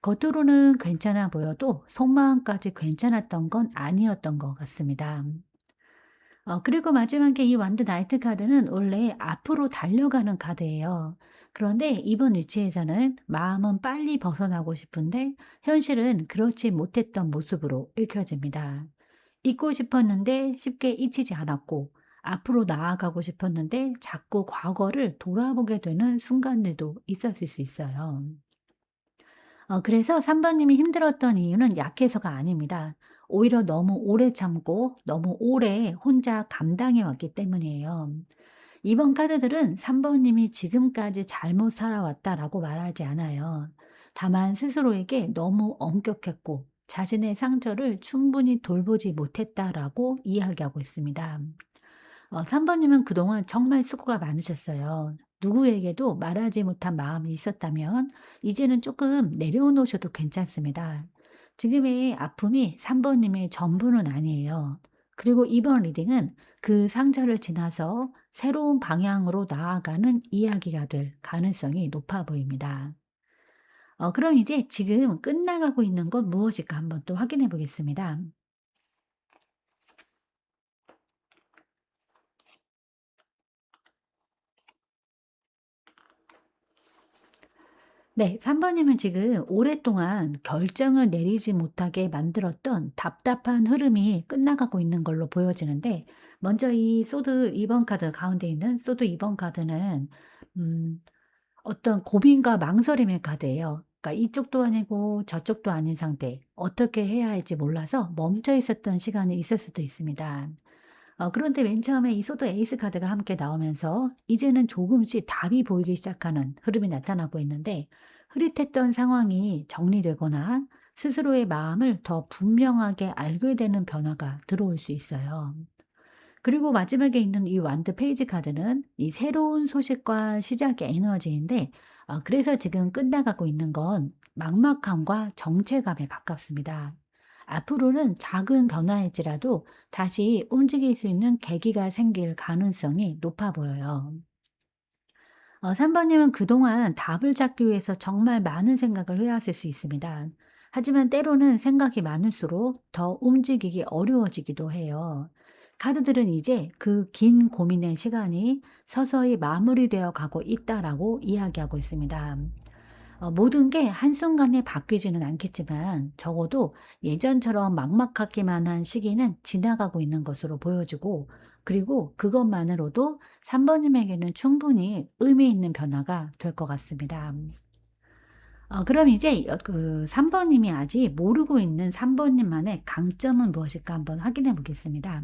[SPEAKER 1] 겉으로는 괜찮아 보여도 속마음까지 괜찮았던 건 아니었던 것 같습니다. 그리고 마지막에 이 완드 나이트 카드는 원래 앞으로 달려가는 카드예요. 그런데 이번 위치에서는 마음은 빨리 벗어나고 싶은데 현실은 그렇지 못했던 모습으로 읽혀집니다. 잊고 싶었는데 쉽게 잊히지 않았고 앞으로 나아가고 싶었는데 자꾸 과거를 돌아보게 되는 순간들도 있었을 수 있어요. 그래서 3번님이 힘들었던 이유는 약해서가 아닙니다. 오히려 너무 오래 참고 너무 오래 혼자 감당해 왔기 때문이에요. 이번 카드들은 3번님이 지금까지 잘못 살아왔다라고 말하지 않아요. 다만 스스로에게 너무 엄격했고 자신의 상처를 충분히 돌보지 못했다라고 이야기하고 있습니다. 3번님은 그동안 정말 수고가 많으셨어요. 누구에게도 말하지 못한 마음이 있었다면 이제는 조금 내려놓으셔도 괜찮습니다. 지금의 아픔이 3번님의 전부는 아니에요. 그리고 이번 리딩은 그 상처를 지나서 새로운 방향으로 나아가는 이야기가 될 가능성이 높아 보입니다. 그럼 이제 지금 끝나가고 있는 건 무엇일까 한번 또 확인해 보겠습니다. 네. 3 번님은 지금 오랫동안 결정을 내리지 못하게 만들었던 답답한 흐름이 끝나가고 있는 걸로 보여지는데, 먼저 이 소드 2번 카드 가운데 있는 소드 2번 카드는 음 어떤 고민과 망설임의 카드예요. 그러니까 이쪽도 아니고 저쪽도 아닌 상태. 어떻게 해야 할지 몰라서 멈춰 있었던 시간이 있을 수도 있습니다. 그런데 맨 처음에 이 소드 에이스 카드가 함께 나오면서 이제는 조금씩 답이 보이기 시작하는 흐름이 나타나고 있는데, 흐릿했던 상황이 정리되거나 스스로의 마음을 더 분명하게 알게 되는 변화가 들어올 수 있어요. 그리고 마지막에 있는 이 완드 페이지 카드는 이 새로운 소식과 시작의 에너지인데, 그래서 지금 끝나가고 있는 건 막막함과 정체감에 가깝습니다. 앞으로는 작은 변화일지라도 다시 움직일 수 있는 계기가 생길 가능성이 높아 보여요. 3번님은 그동안 답을 찾기 위해서 정말 많은 생각을 해왔을 수 있습니다. 하지만 때로는 생각이 많을수록 더 움직이기 어려워지기도 해요. 카드들은 이제 그 긴 고민의 시간이 서서히 마무리되어 가고 있다라고 이야기하고 있습니다. 모든 게 한순간에 바뀌지는 않겠지만 적어도 예전처럼 막막하기만 한 시기는 지나가고 있는 것으로 보여지고, 그리고 그것만으로도 3 번님에게는 충분히 의미 있는 변화가 될 것 같습니다. 그럼 이제 3 번님이 아직 모르고 있는 3 번님만의 강점은 무엇일까 한번 확인해 보겠습니다.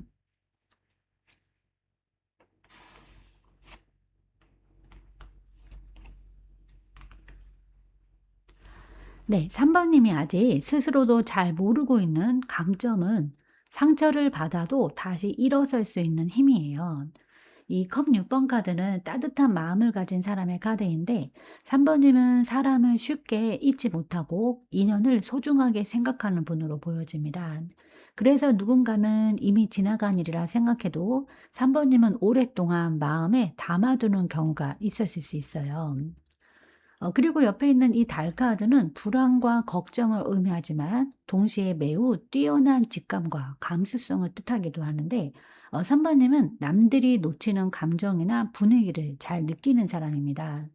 [SPEAKER 1] 네. 3 번님이 아직 스스로도 잘 모르고 있는 강점은 상처를 받아도 다시 일어설 수 있는 힘이에요. 이 컵 6번 카드는 따뜻한 마음을 가진 사람의 카드인데, 3 번님은 사람을 쉽게 잊지 못하고 인연을 소중하게 생각하는 분으로 보여집니다. 그래서 누군가는 이미 지나간 일이라 생각해도 3 번님은 오랫동안 마음에 담아두는 경우가 있었을 수 있어요. 그리고 옆에 있는 이 달 카드는 불안과 걱정을 의미하지만 동시에 매우 뛰어난 직감과 감수성을 뜻하기도 하는데, 3 번님은 남들이 놓치는 감정이나 분위기를 잘 느끼는 사람입니다.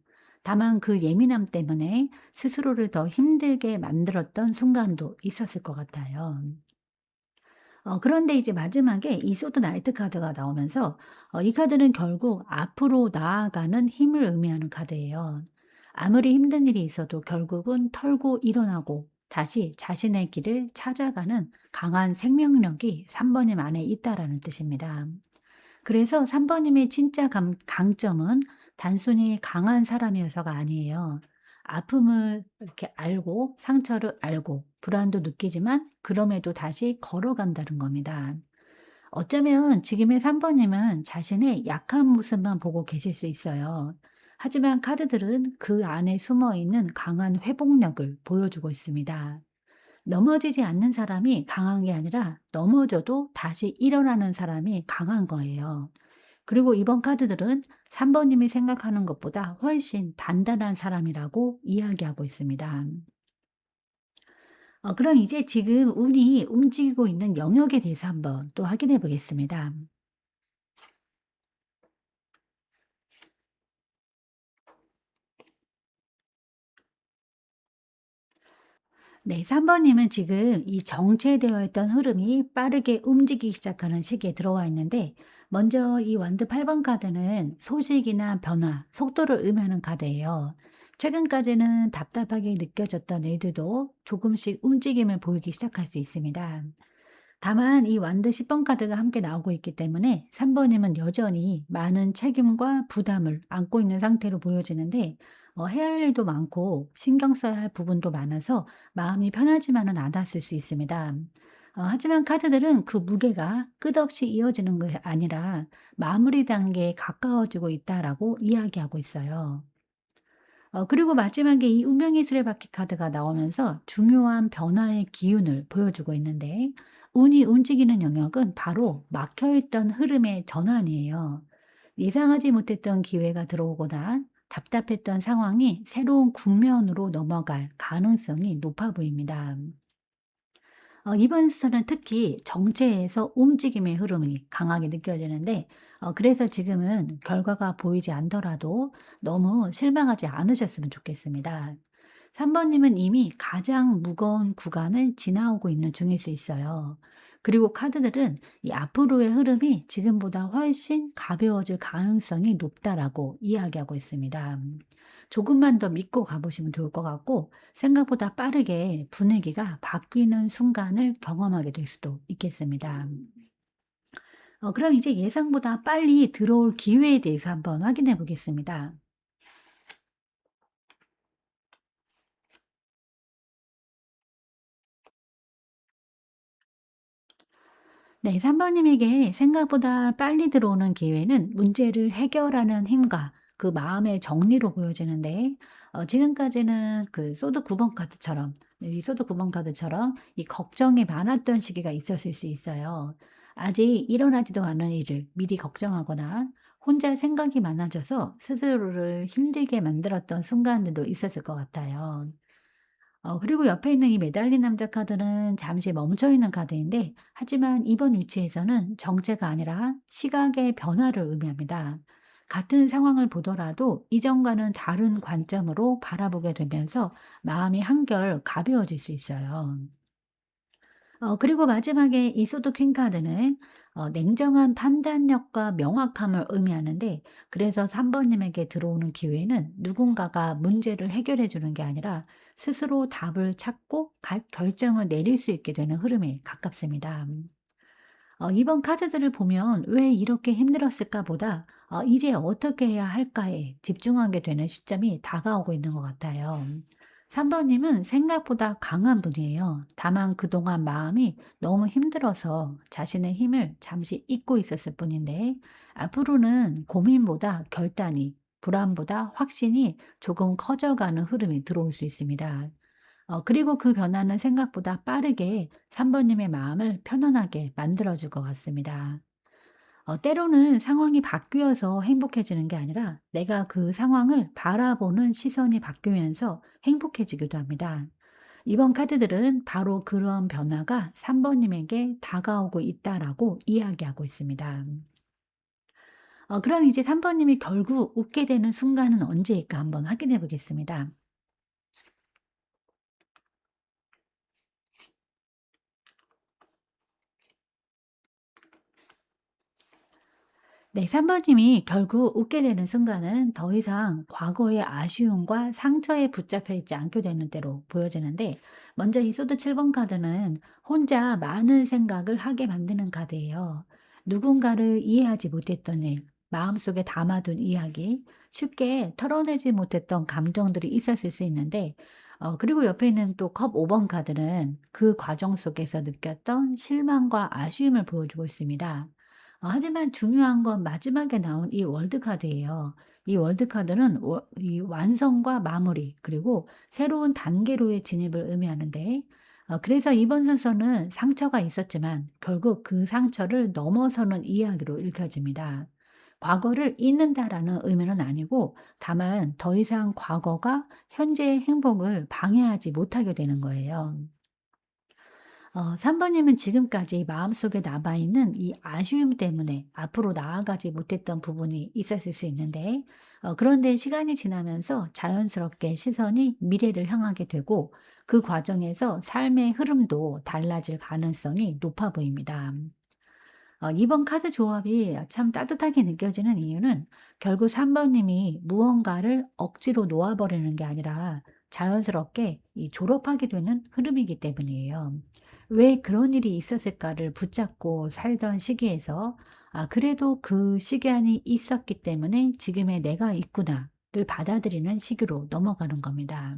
[SPEAKER 1] 다만 그 예민함 때문에 스스로를 더 힘들게 만들었던 순간도 있었을 것 같아요. 그런데 이제 마지막에 이 소드 나이트 카드가 나오면서 이 카드는 결국 앞으로 나아가는 힘을 의미하는 카드예요. 아무리 힘든 일이 있어도 결국은 털고 일어나고 다시 자신의 길을 찾아가는 강한 생명력이 3 번님 안에 있다라는 뜻입니다. 그래서 3 번님의 진짜 강점은 단순히 강한 사람이어서가 아니에요. 아픔을 이렇게 알고 상처를 알고 불안도 느끼지만 그럼에도 다시 걸어간다는 겁니다. 어쩌면 지금의 3 번님은 자신의 약한 모습만 보고 계실 수 있어요. 하지만 카드들은 그 안에 숨어 있는 강한 회복력을 보여주고 있습니다. 넘어지지 않는 사람이 강한 게 아니라 넘어져도 다시 일어나는 사람이 강한 거예요. 그리고 이번 카드들은 3 번님이 생각하는 것보다 훨씬 단단한 사람이라고 이야기하고 있습니다. 그럼 이제 지금 운이 움직이고 있는 영역에 대해서 한번 또 확인해 보겠습니다. 네, 3 번님은 지금 이 정체되어 있던 흐름이 빠르게 움직이기 시작하는 시기에 들어와 있는데, 먼저 이 완드 8번 카드는 소식이나 변화, 속도를 의미하는 카드예요. 최근까지는 답답하게 느껴졌던 일들도 조금씩 움직임을 보이기 시작할 수 있습니다. 다만 이 완드 10번 카드가 함께 나오고 있기 때문에 3 번님은 여전히 많은 책임과 부담을 안고 있는 상태로 보여지는데, 해야 할 일도 많고 신경 써야 할 부분도 많아서 마음이 편하지만은 않았을 수 있습니다. 하지만 카드들은 그 무게가 끝없이 이어지는 게 아니라 마무리 단계에 가까워지고 있다라고 이야기하고 있어요. 그리고 마지막에 이 운명의 수레바퀴 카드가 나오면서 중요한 변화의 기운을 보여주고 있는데, 운이 움직이는 영역은 바로 막혀있던 흐름의 전환이에요. 예상하지 못했던 기회가 들어오거나 답답했던 상황이 새로운 국면으로 넘어갈 가능성이 높아 보입니다. 이번 수설은 특히 정체에서 움직임의 흐름이 강하게 느껴지는데, 그래서 지금은 결과가 보이지 않더라도 너무 실망하지 않으셨으면 좋겠습니다. 3 번님은 이미 가장 무거운 구간을 지나오고 있는 중일 수 있어요. 그리고 카드들은 이 앞으로의 흐름이 지금보다 훨씬 가벼워질 가능성이 높다라고 이야기하고 있습니다. 조금만 더 믿고 가보시면 좋을 것 같고, 생각보다 빠르게 분위기가 바뀌는 순간을 경험하게 될 수도 있겠습니다. 그럼 이제 예상보다 빨리 들어올 기회에 대해서 한번 확인해 보겠습니다. 네, 3 번님에게 생각보다 빨리 들어오는 기회는 문제를 해결하는 힘과 그 마음의 정리로 보여지는데, 지금까지는 그 소드 9번 카드처럼, 네, 이 소드 9번 카드처럼 이 걱정이 많았던 시기가 있었을 수 있어요. 아직 일어나지도 않은 일을 미리 걱정하거나 혼자 생각이 많아져서 스스로를 힘들게 만들었던 순간들도 있었을 것 같아요. 그리고 옆에 있는 이 매달린 남자 카드는 잠시 멈춰 있는 카드인데, 하지만 이번 위치에서는 정체가 아니라 시각의 변화를 의미합니다. 같은 상황을 보더라도 이전과는 다른 관점으로 바라보게 되면서 마음이 한결 가벼워질 수 있어요. 그리고 마지막에 이 소드 퀸카드는 냉정한 판단력과 명확함을 의미하는데, 그래서 3 번님에게 들어오는 기회는 누군가가 문제를 해결해 주는 게 아니라 스스로 답을 찾고 결정을 내릴 수 있게 되는 흐름에 가깝습니다. 이번 카드들을 보면 '왜 이렇게 힘들었을까?' 보다 '이제 어떻게 해야 할까?'에 집중하게 되는 시점이 다가오고 있는 것 같아요. 3 번님은 생각보다 강한 분이에요. 다만 그동안 마음이 너무 힘들어서 자신의 힘을 잠시 잊고 있었을 뿐인데, 앞으로는 고민보다 결단이, 불안보다 확신이 조금 커져가는 흐름이 들어올 수 있습니다. 그리고 그 변화는 생각보다 빠르게 3 번님의 마음을 편안하게 만들어 줄 것 같습니다. 때로는 상황이 바뀌어서 행복해지는 게 아니라 내가 그 상황을 바라보는 시선이 바뀌면서 행복해지기도 합니다. 이번 카드들은 바로 그런 변화가 3 번님에게 다가오고 있다라고 이야기하고 있습니다. 그럼 이제 3 번님이 결국 웃게 되는 순간은 언제일까 한번 확인해 보겠습니다. 네, 3 번님이 결국 웃게 되는 순간은 더 이상 과거의 아쉬움과 상처에 붙잡혀 있지 않게 되는 때로 보여지는데, 먼저 이 소드 7번 카드는 혼자 많은 생각을 하게 만드는 카드예요. 누군가를 이해하지 못했던 일, 마음속에 담아둔 이야기, 쉽게 털어내지 못했던 감정들이 있었을 수 있는데, 그리고 옆에 있는 또 컵 5번 카드는 그 과정 속에서 느꼈던 실망과 아쉬움을 보여주고 있습니다. 하지만 중요한 건 마지막에 나온 이 월드 카드예요. 이 월드 카드는 이 완성과 마무리, 그리고 새로운 단계로의 진입을 의미하는데, 그래서 이번 순서는 상처가 있었지만 결국 그 상처를 넘어서는 이야기로 읽혀집니다. 과거를 잊는다라는 의미는 아니고, 다만 더 이상 과거가 현재의 행복을 방해하지 못하게 되는 거예요. 3 번님은 지금까지 마음속에 남아있는 이 아쉬움 때문에 앞으로 나아가지 못했던 부분이 있었을 수 있는데, 그런데 시간이 지나면서 자연스럽게 시선이 미래를 향하게 되고, 그 과정에서 삶의 흐름도 달라질 가능성이 높아 보입니다. 이번 카드 조합이 참 따뜻하게 느껴지는 이유는 결국 3 번님이 무언가를 억지로 놓아버리는 게 아니라 자연스럽게 이 졸업하게 되는 흐름이기 때문이에요. 왜 그런 일이 있었을까를 붙잡고 살던 시기에서 '아, 그래도 그 시간이 있었기 때문에 지금의 내가 있구나.'를 받아들이는 시기로 넘어가는 겁니다.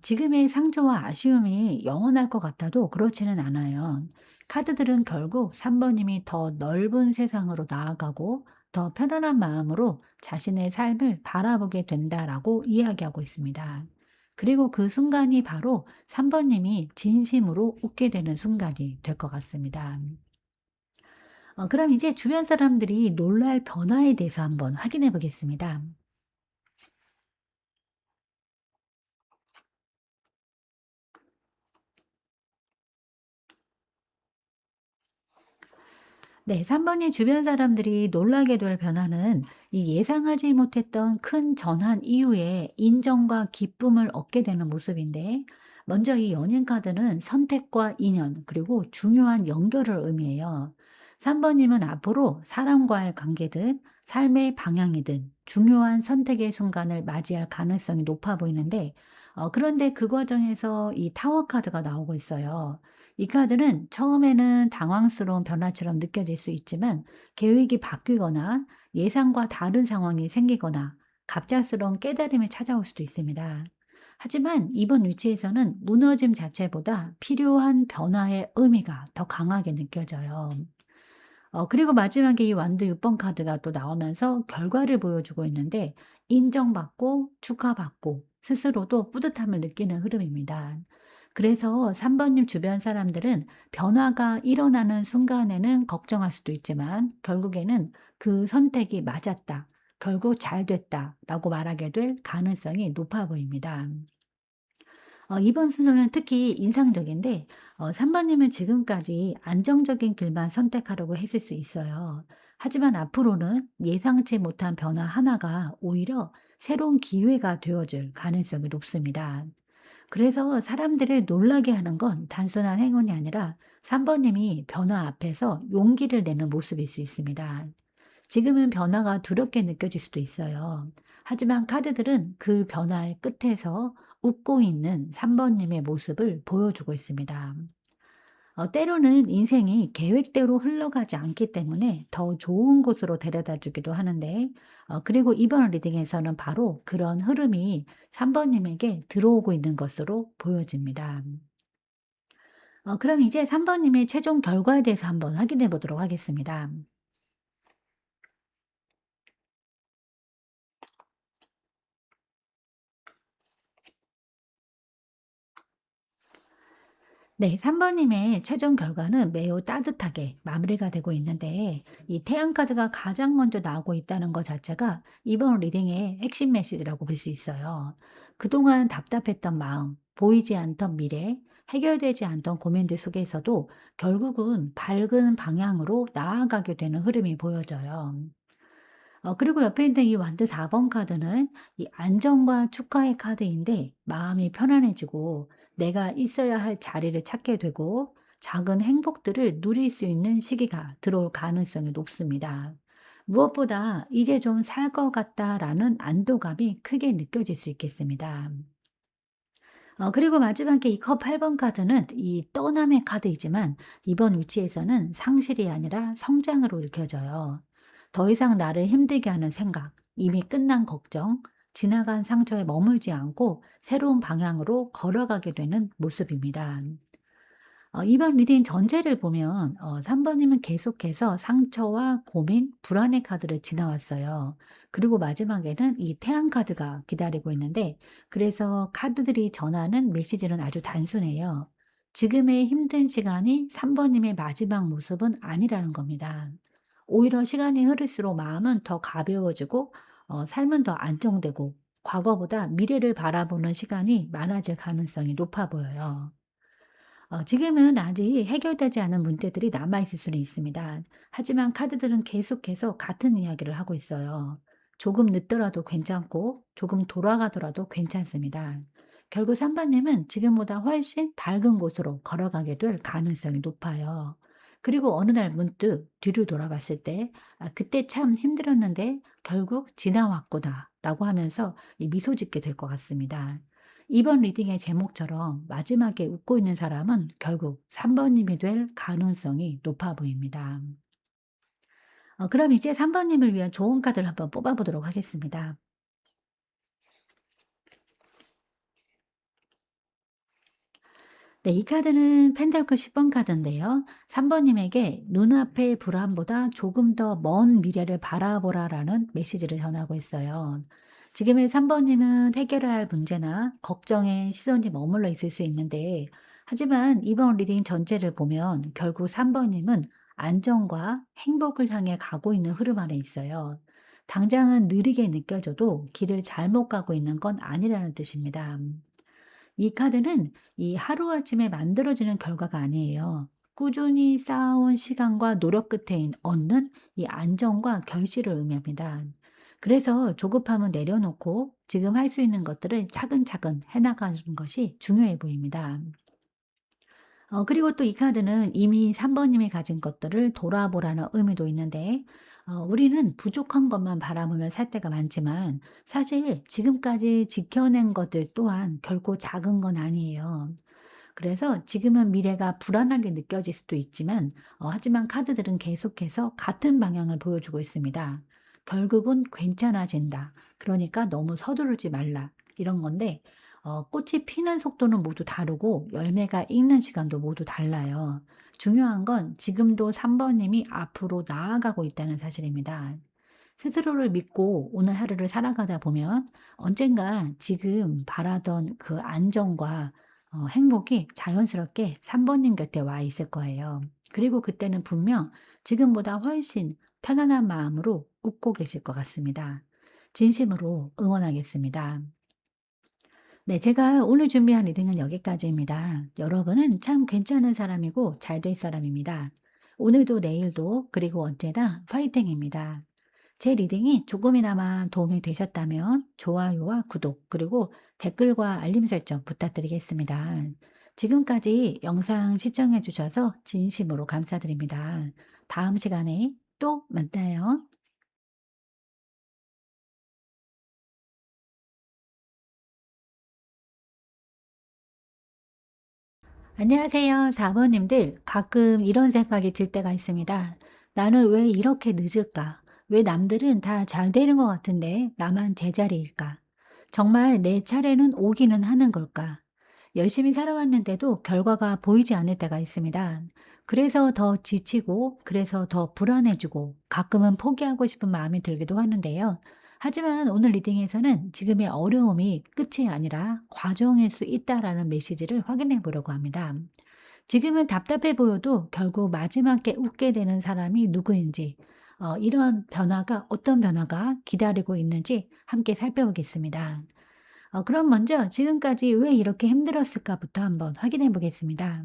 [SPEAKER 1] 지금의 상처와 아쉬움이 영원할 것 같아도 그렇지는 않아요. 카드들은 결국 3 번님이 더 넓은 세상으로 나아가고 더 편안한 마음으로 자신의 삶을 바라보게 된다라고 이야기하고 있습니다. 그리고 그 순간이 바로 3 번님이 진심으로 웃게 되는 순간이 될 것 같습니다. 그럼 이제 주변 사람들이 놀랄 변화에 대해서 한번 확인해 보겠습니다. 네. 3 번이 주변 사람들이 놀라게 될 변화는 이 예상하지 못했던 큰 전환 이후에 인정과 기쁨을 얻게 되는 모습인데, 먼저 이 연인 카드는 선택과 인연, 그리고 중요한 연결을 의미해요. 3 번님은 앞으로 사람과의 관계든 삶의 방향이든 중요한 선택의 순간을 맞이할 가능성이 높아 보이는데, 그런데 그 과정에서 이 타워 카드가 나오고 있어요. 이 카드는 처음에는 당황스러운 변화처럼 느껴질 수 있지만, 계획이 바뀌거나 예상과 다른 상황이 생기거나 갑작스러운 깨달음이 찾아올 수도 있습니다. 하지만 이번 위치에서는 무너짐 자체보다 필요한 변화의 의미가 더 강하게 느껴져요. 그리고 마지막에 이 완도 6번 카드가 또 나오면서 결과를 보여주고 있는데, 인정받고 축하받고 스스로도 뿌듯함을 느끼는 흐름입니다. 그래서 3 번님 주변 사람들은 변화가 일어나는 순간에는 걱정할 수도 있지만 결국에는 그 선택이 맞았다, 결국 잘 됐다라고 말하게 될 가능성이 높아 보입니다. 이번 순서는 특히 인상적인데, 3 번님은 지금까지 안정적인 길만 선택하려고 했을 수 있어요. 하지만 앞으로는 예상치 못한 변화 하나가 오히려 새로운 기회가 되어줄 가능성이 높습니다. 그래서 사람들을 놀라게 하는 건 단순한 행운이 아니라 3번님이 변화 앞에서 용기를 내는 모습일 수 있습니다. 지금은 변화가 두렵게 느껴질 수도 있어요. 하지만 카드들은 그 변화의 끝에서 웃고 있는 3번님의 모습을 보여주고 있습니다. 때로는 인생이 계획대로 흘러가지 않기 때문에 더 좋은 곳으로 데려다 주기도 하는데, 그리고 이번 리딩에서는 바로 그런 흐름이 3번님에게 들어오고 있는 것으로 보여집니다. 그럼 이제 3번님의 최종 결과에 대해서 한번 확인해 보도록 하겠습니다. 네, 3번님의 최종 결과는 매우 따뜻하게 마무리가 되고 있는데, 이 태양 카드가 가장 먼저 나오고 있다는 것 자체가 이번 리딩의 핵심 메시지라고 볼 수 있어요. 그동안 답답했던 마음, 보이지 않던 미래, 해결되지 않던 고민들 속에서도 결국은 밝은 방향으로 나아가게 되는 흐름이 보여져요. 그리고 옆에 있는 이 완드 4번 카드는 이 안정과 축하의 카드인데, 마음이 편안해지고 내가 있어야 할 자리를 찾게 되고 작은 행복들을 누릴 수 있는 시기가 들어올 가능성이 높습니다. 무엇보다 '이제 좀 살 것 같다.'라는 안도감이 크게 느껴질 수 있겠습니다. 그리고 마지막에 이 컵 8번 카드는 이 떠남의 카드이지만, 이번 위치에서는 상실이 아니라 성장으로 읽혀져요. 더 이상 나를 힘들게 하는 생각, 이미 끝난 걱정, 지나간 상처에 머물지 않고 새로운 방향으로 걸어가게 되는 모습입니다. 이번 리딩 전체를 보면 3 번님은 계속해서 상처와 고민, 불안의 카드를 지나왔어요. 그리고 마지막에는 이 태양 카드가 기다리고 있는데, 그래서 카드들이 전하는 메시지는 아주 단순해요. 지금의 힘든 시간이 3 번님의 마지막 모습은 아니라는 겁니다. 오히려 시간이 흐를수록 마음은 더 가벼워지고 삶은 더 안정되고 과거보다 미래를 바라보는 시간이 많아질 가능성이 높아 보여요. 지금은 아직 해결되지 않은 문제들이 남아있을 수는 있습니다. 하지만 카드들은 계속해서 같은 이야기를 하고 있어요. 조금 늦더라도 괜찮고, 조금 돌아가더라도 괜찮습니다. 결국 3번님은 지금보다 훨씬 밝은 곳으로 걸어가게 될 가능성이 높아요. 그리고 어느 날 문득 뒤를 돌아봤을 때, 아, 그때 참 힘들었는데 결국 지나왔구나 라고 하면서 이 미소 짓게 될 것 같습니다. 이번 리딩의 제목처럼 마지막에 웃고 있는 사람은 결국 3번님이 될 가능성이 높아 보입니다. 그럼 이제 3번님을 위한 좋은 카드를 한번 뽑아보도록 하겠습니다. 네, 이 카드는 펜타클 10번 카드인데요. 3번님에게 눈앞의 불안보다 조금 더 먼 미래를 바라보라라는 메시지를 전하고 있어요. 지금의 3번님은 해결해야 할 문제나 걱정에 시선이 머물러 있을 수 있는데, 하지만 이번 리딩 전체를 보면 결국 3번님은 안정과 행복을 향해 가고 있는 흐름 안에 있어요. 당장은 느리게 느껴져도 길을 잘못 가고 있는 건 아니라는 뜻입니다. 이 카드는 이 하루아침에 만들어지는 결과가 아니에요. 꾸준히 쌓아온 시간과 노력 끝에 얻는 이 안정과 결실을 의미합니다. 그래서 조급함은 내려놓고 지금 할 수 있는 것들을 차근차근 해나가는 것이 중요해 보입니다. 그리고 또 이 카드는 이미 3번님이 가진 것들을 돌아보라는 의미도 있는데, 우리는 부족한 것만 바라보며 살 때가 많지만 사실 지금까지 지켜낸 것들 또한 결코 작은 건 아니에요. 그래서 지금은 미래가 불안하게 느껴질 수도 있지만, 하지만 카드들은 계속해서 같은 방향을 보여주고 있습니다. 결국은 괜찮아진다. 그러니까 너무 서두르지 말라. 이런 건데, 꽃이 피는 속도는 모두 다르고 열매가 익는 시간도 모두 달라요. 중요한 건 지금도 3번님이 앞으로 나아가고 있다는 사실입니다. 스스로를 믿고 오늘 하루를 살아가다 보면 언젠가 지금 바라던 그 안정과 행복이 자연스럽게 3번님 곁에 와 있을 거예요. 그리고 그때는 분명 지금보다 훨씬 편안한 마음으로 웃고 계실 것 같습니다. 진심으로 응원하겠습니다. 네, 제가 오늘 준비한 리딩은 여기까지입니다. 여러분은 참 괜찮은 사람이고 잘 될 사람입니다. 오늘도 내일도 그리고 언제나 파이팅입니다. 제 리딩이 조금이나마 도움이 되셨다면 좋아요와 구독 그리고 댓글과 알림 설정 부탁드리겠습니다. 지금까지 영상 시청해 주셔서 진심으로 감사드립니다. 다음 시간에 또 만나요. 안녕하세요. 사모님들 가끔 이런 생각이 들 때가 있습니다. 나는 왜 이렇게 늦을까? 왜 남들은 다 잘 되는 것 같은데 나만 제자리일까? 정말 내 차례는 오기는 하는 걸까? 열심히 살아왔는데도 결과가 보이지 않을 때가 있습니다. 그래서 더 지치고, 그래서 더 불안해지고, 가끔은 포기하고 싶은 마음이 들기도 하는데요. 하지만 오늘 리딩에서는 지금의 어려움이 끝이 아니라 과정일 수 있다라는 메시지를 확인해 보려고 합니다. 지금은 답답해 보여도 결국 마지막에 웃게 되는 사람이 누구인지, 이런 변화가, 어떤 변화가 기다리고 있는지 함께 살펴보겠습니다. 그럼 먼저 지금까지 왜 이렇게 힘들었을까부터 한번 확인해 보겠습니다.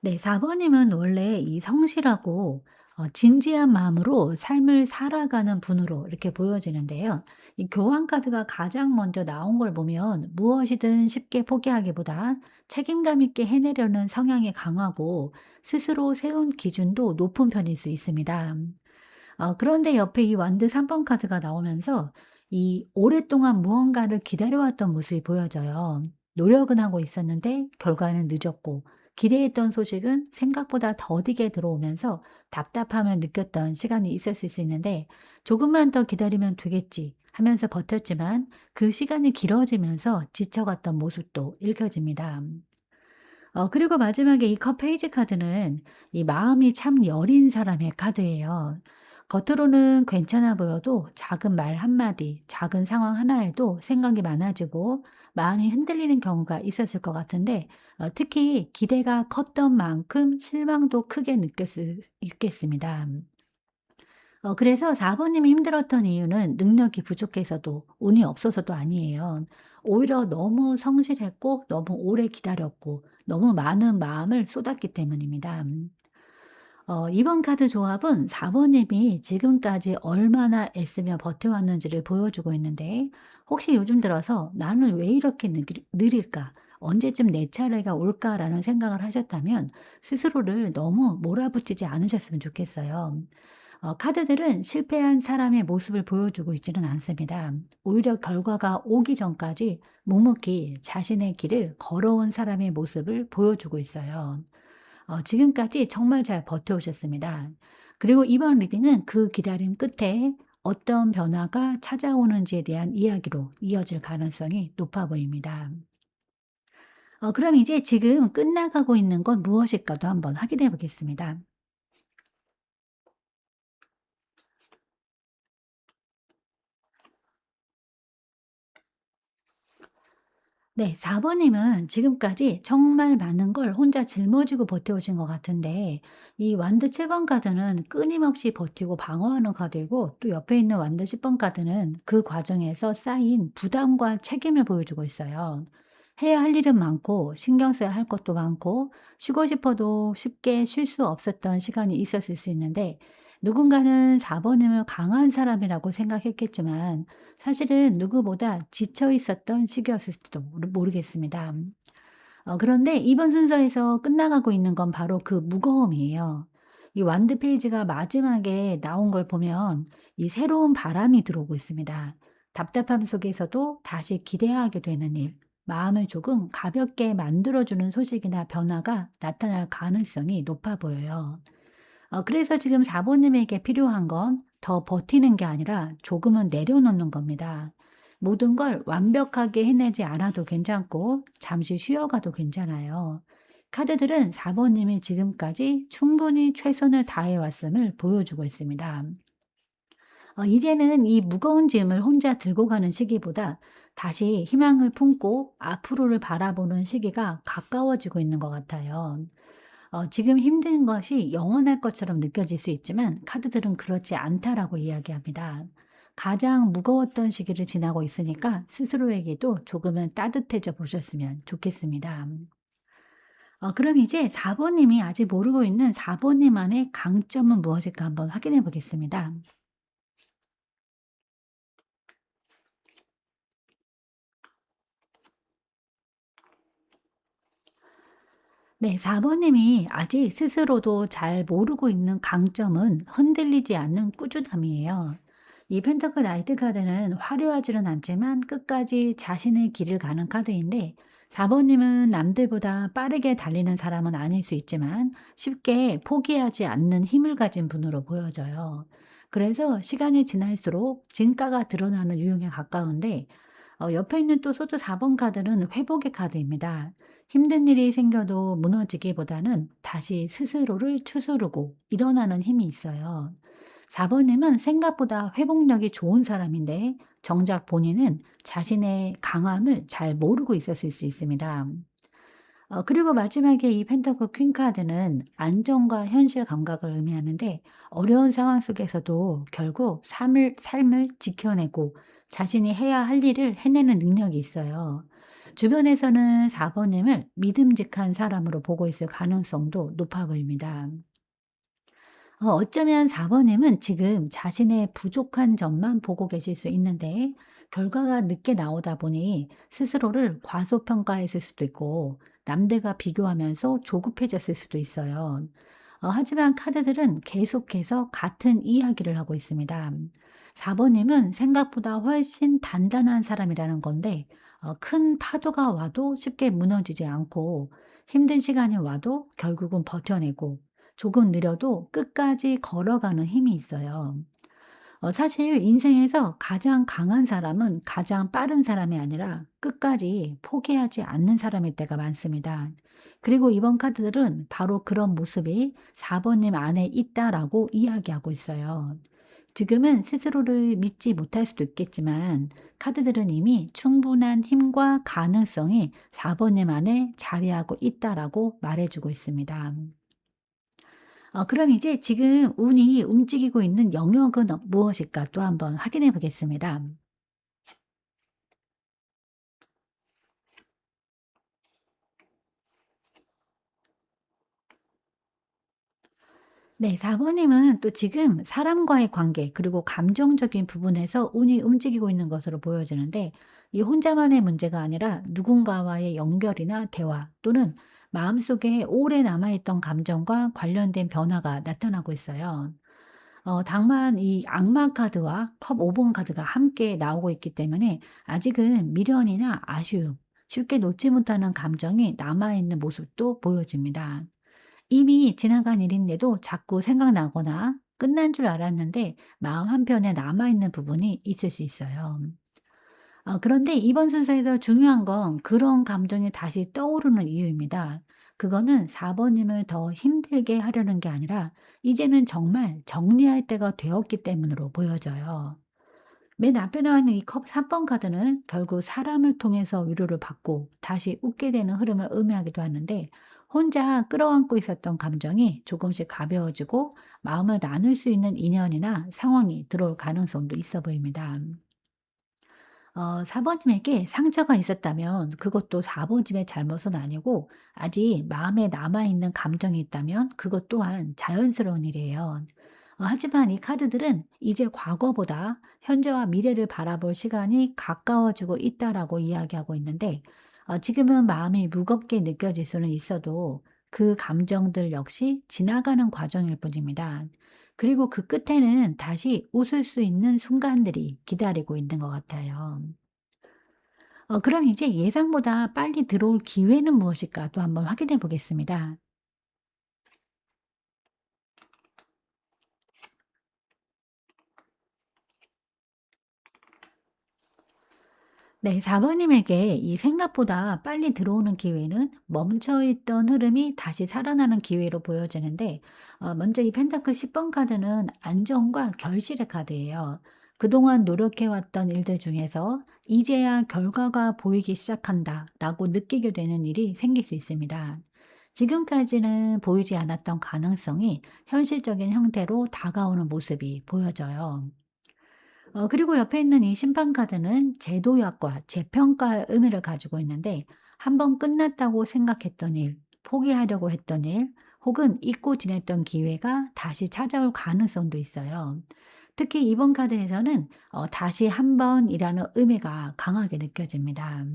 [SPEAKER 1] 네, 4번님은 원래 이 성실하고 진지한 마음으로 삶을 살아가는 분으로 이렇게 보여지는데요. 이 교환 카드가 가장 먼저 나온 걸 보면 무엇이든 쉽게 포기하기보다 책임감 있게 해내려는 성향이 강하고 스스로 세운 기준도 높은 편일 수 있습니다. 그런데 옆에 이 완드 3번 카드가 나오면서 이 오랫동안 무언가를 기다려왔던 모습이 보여져요. 노력은 하고 있었는데 결과는 늦었고 기대했던 소식은 생각보다 더디게 들어오면서 답답함을 느꼈던 시간이 있었을 수 있는데 조금만 더 기다리면 되겠지 하면서 버텼지만 그 시간이 길어지면서 지쳐갔던 모습도 읽혀집니다. 그리고 마지막에 이 컵 페이지 카드는 이 마음이 참 여린 사람의 카드예요. 겉으로는 괜찮아 보여도 작은 말 한마디, 작은 상황 하나에도 생각이 많아지고 마음이 흔들리는 경우가 있었을 것 같은데 특히 기대가 컸던 만큼 실망도 크게 느꼈을 있겠습니다. 그래서 4번 님이 힘들었던 이유는 능력이 부족해서도 운이 없어서도 아니에요. 오히려 너무 성실했고 너무 오래 기다렸고 너무 많은 마음을 쏟았기 때문입니다. 이번 카드 조합은 4번 님이 지금까지 얼마나 애쓰며 버텨왔는지를 보여주고 있는데 혹시 요즘 들어서 '나는 왜 이렇게 느릴까? 언제쯤 내 차례가 올까?'라는 생각을 하셨다면 스스로를 너무 몰아붙이지 않으셨으면 좋겠어요. 카드들은 실패한 사람의 모습을 보여주고 있지는 않습니다. 오히려 결과가 오기 전까지 묵묵히 자신의 길을 걸어온 사람의 모습을 보여주고 있어요. 지금까지 정말 잘 버텨오셨습니다. 그리고 이번 리딩은 그 기다림 끝에 어떤 변화가 찾아오는지에 대한 이야기로 이어질 가능성이 높아 보입니다. 그럼 이제 지금 끝나가고 있는 건 무엇일까도 한번 확인해 보겠습니다. 네. 4 번님은 지금까지 정말 많은 걸 혼자 짊어지고 버텨오신 것 같은데 이 완드 7번 카드는 끊임없이 버티고 방어하는 카드이고 또 옆에 있는 완드 10번 카드는 그 과정에서 쌓인 부담과 책임을 보여주고 있어요. 해야 할 일은 많고 신경 써야 할 것도 많고 쉬고 싶어도 쉽게 쉴 수 없었던 시간이 있었을 수 있는데 누군가는 4 번님을 강한 사람이라고 생각했겠지만 사실은 누구보다 지쳐 있었던 시기였을지도 모르겠습니다. 그런데 이번 순서에서 끝나가고 있는 건 바로 그 무거움이에요. 이 완드 페이지가 마지막에 나온 걸 보면 이 새로운 바람이 들어오고 있습니다. 답답함 속에서도 다시 기대하게 되는 일, 마음을 조금 가볍게 만들어주는 소식이나 변화가 나타날 가능성이 높아 보여요. 그래서 지금 사부님에게 필요한 건 더 버티는 게 아니라 조금은 내려놓는 겁니다. 모든 걸 완벽하게 해내지 않아도 괜찮고 잠시 쉬어가도 괜찮아요. 카드들은 4번님이 지금까지 충분히 최선을 다해왔음을 보여주고 있습니다. 이제는 이 무거운 짐을 혼자 들고 가는 시기보다 다시 희망을 품고 앞으로를 바라보는 시기가 가까워지고 있는 것 같아요. 지금 힘든 것이 영원할 것처럼 느껴질 수 있지만 카드들은 그렇지 않다라고 이야기합니다. 가장 무거웠던 시기를 지나고 있으니까 스스로에게도 조금은 따뜻해져 보셨으면 좋겠습니다. 그럼 이제 4 번님이 아직 모르고 있는 4 번님 안의 강점은 무엇일까 한번 확인해 보겠습니다. 네, 4 번님이 아직 스스로도 잘 모르고 있는 강점은 흔들리지 않는 꾸준함이에요. 이 펜터클 나이트 카드는 화려하지는 않지만 끝까지 자신의 길을 가는 카드인데 4 번님은 남들보다 빠르게 달리는 사람은 아닐 수 있지만 쉽게 포기하지 않는 힘을 가진 분으로 보여져요. 그래서 시간이 지날수록 진가가 드러나는 유형에 가까운데 옆에 있는 또 소드 4번 카드는 회복의 카드입니다. 힘든 일이 생겨도 무너지기보다는 다시 스스로를 추스르고 일어나는 힘이 있어요. 4 번님은 생각보다 회복력이 좋은 사람인데 정작 본인은 자신의 강함을 잘 모르고 있었을 수 있습니다. 그리고 마지막에 이 펜터클 퀸 카드는 안정과 현실 감각을 의미하는데 어려운 상황 속에서도 결국 삶을 지켜내고 자신이 해야 할 일을 해내는 능력이 있어요. 주변에서는 4 번님을 믿음직한 사람으로 보고 있을 가능성도 높아 보입니다. 어쩌면 4 번님은 지금 자신의 부족한 점만 보고 계실 수 있는데 결과가 늦게 나오다 보니 스스로를 과소평가했을 수도 있고 남들과 비교하면서 조급해졌을 수도 있어요. 하지만 카드들은 계속해서 같은 이야기를 하고 있습니다. 4 번님은 생각보다 훨씬 단단한 사람이라는 건데 큰 파도가 와도 쉽게 무너지지 않고 힘든 시간이 와도 결국은 버텨내고 조금 느려도 끝까지 걸어가는 힘이 있어요. 사실 인생에서 가장 강한 사람은 가장 빠른 사람이 아니라 끝까지 포기하지 않는 사람일 때가 많습니다. 그리고 이번 카드들은 바로 그런 모습이 4 번님 안에 있다라고 이야기하고 있어요. 지금은 스스로를 믿지 못할 수도 있겠지만 카드들은 이미 충분한 힘과 가능성이 4 번님 안에 자리하고 있다라고 말해주고 있습니다. 그럼 이제 지금 운이 움직이고 있는 영역은 무엇일까 또 한번 확인해 보겠습니다. 네, 4 번님은 또 지금 사람과의 관계 그리고 감정적인 부분에서 운이 움직이고 있는 것으로 보여지는데 이 혼자만의 문제가 아니라 누군가와의 연결이나 대화 또는 마음속에 오래 남아있던 감정과 관련된 변화가 나타나고 있어요. 다만 이 악마 카드와 컵 5번 카드가 함께 나오고 있기 때문에 아직은 미련이나 아쉬움, 쉽게 놓지 못하는 감정이 남아있는 모습도 보여집니다. 이미 지나간 일인데도 자꾸 생각나거나 끝난 줄 알았는데 마음 한편에 남아있는 부분이 있을 수 있어요. 그런데 이번 순서에서 중요한 건 그런 감정이 다시 떠오르는 이유입니다. 그거는 4 번님을 더 힘들게 하려는 게 아니라 이제는 정말 정리할 때가 되었기 때문으로 보여져요. 맨 앞에 나와 있는 이 컵 3번 카드는 결국 사람을 통해서 위로를 받고 다시 웃게 되는 흐름을 의미하기도 하는데 혼자 끌어안고 있었던 감정이 조금씩 가벼워지고 마음을 나눌 수 있는 인연이나 상황이 들어올 가능성도 있어 보입니다. 4 번님에게 상처가 있었다면 그것도 4 번님의 잘못은 아니고 아직 마음에 남아있는 감정이 있다면 그것 또한 자연스러운 일이에요. 하지만 이 카드들은 이제 과거보다 현재와 미래를 바라볼 시간이 가까워지고 있다라고 이야기하고 있는데 지금은 마음이 무겁게 느껴질 수는 있어도 그 감정들 역시 지나가는 과정일 뿐입니다. 그리고 그 끝에는 다시 웃을 수 있는 순간들이 기다리고 있는 것 같아요. 그럼 이제 예상보다 빨리 들어올 기회는 무엇일까 또 한번 확인해 보겠습니다. 네, 4 번님에게 이 생각보다 빨리 들어오는 기회는 멈춰 있던 흐름이 다시 살아나는 기회로 보여지는데 먼저 이 펜타클 10번 카드는 안정과 결실의 카드예요. 그동안 노력해 왔던 일들 중에서 이제야 결과가 보이기 시작한다라고 느끼게 되는 일이 생길 수 있습니다. 지금까지는 보이지 않았던 가능성이 현실적인 형태로 다가오는 모습이 보여져요. 그리고 옆에 있는 이 심판 카드는 제도약과 재평가의 의미를 가지고 있는데 한 번 끝났다고 생각했던 일, 포기하려고 했던 일, 혹은 잊고 지냈던 기회가 다시 찾아올 가능성도 있어요. 특히 이번 카드에서는 다시 한 번이라는 의미가 강하게 느껴집니다.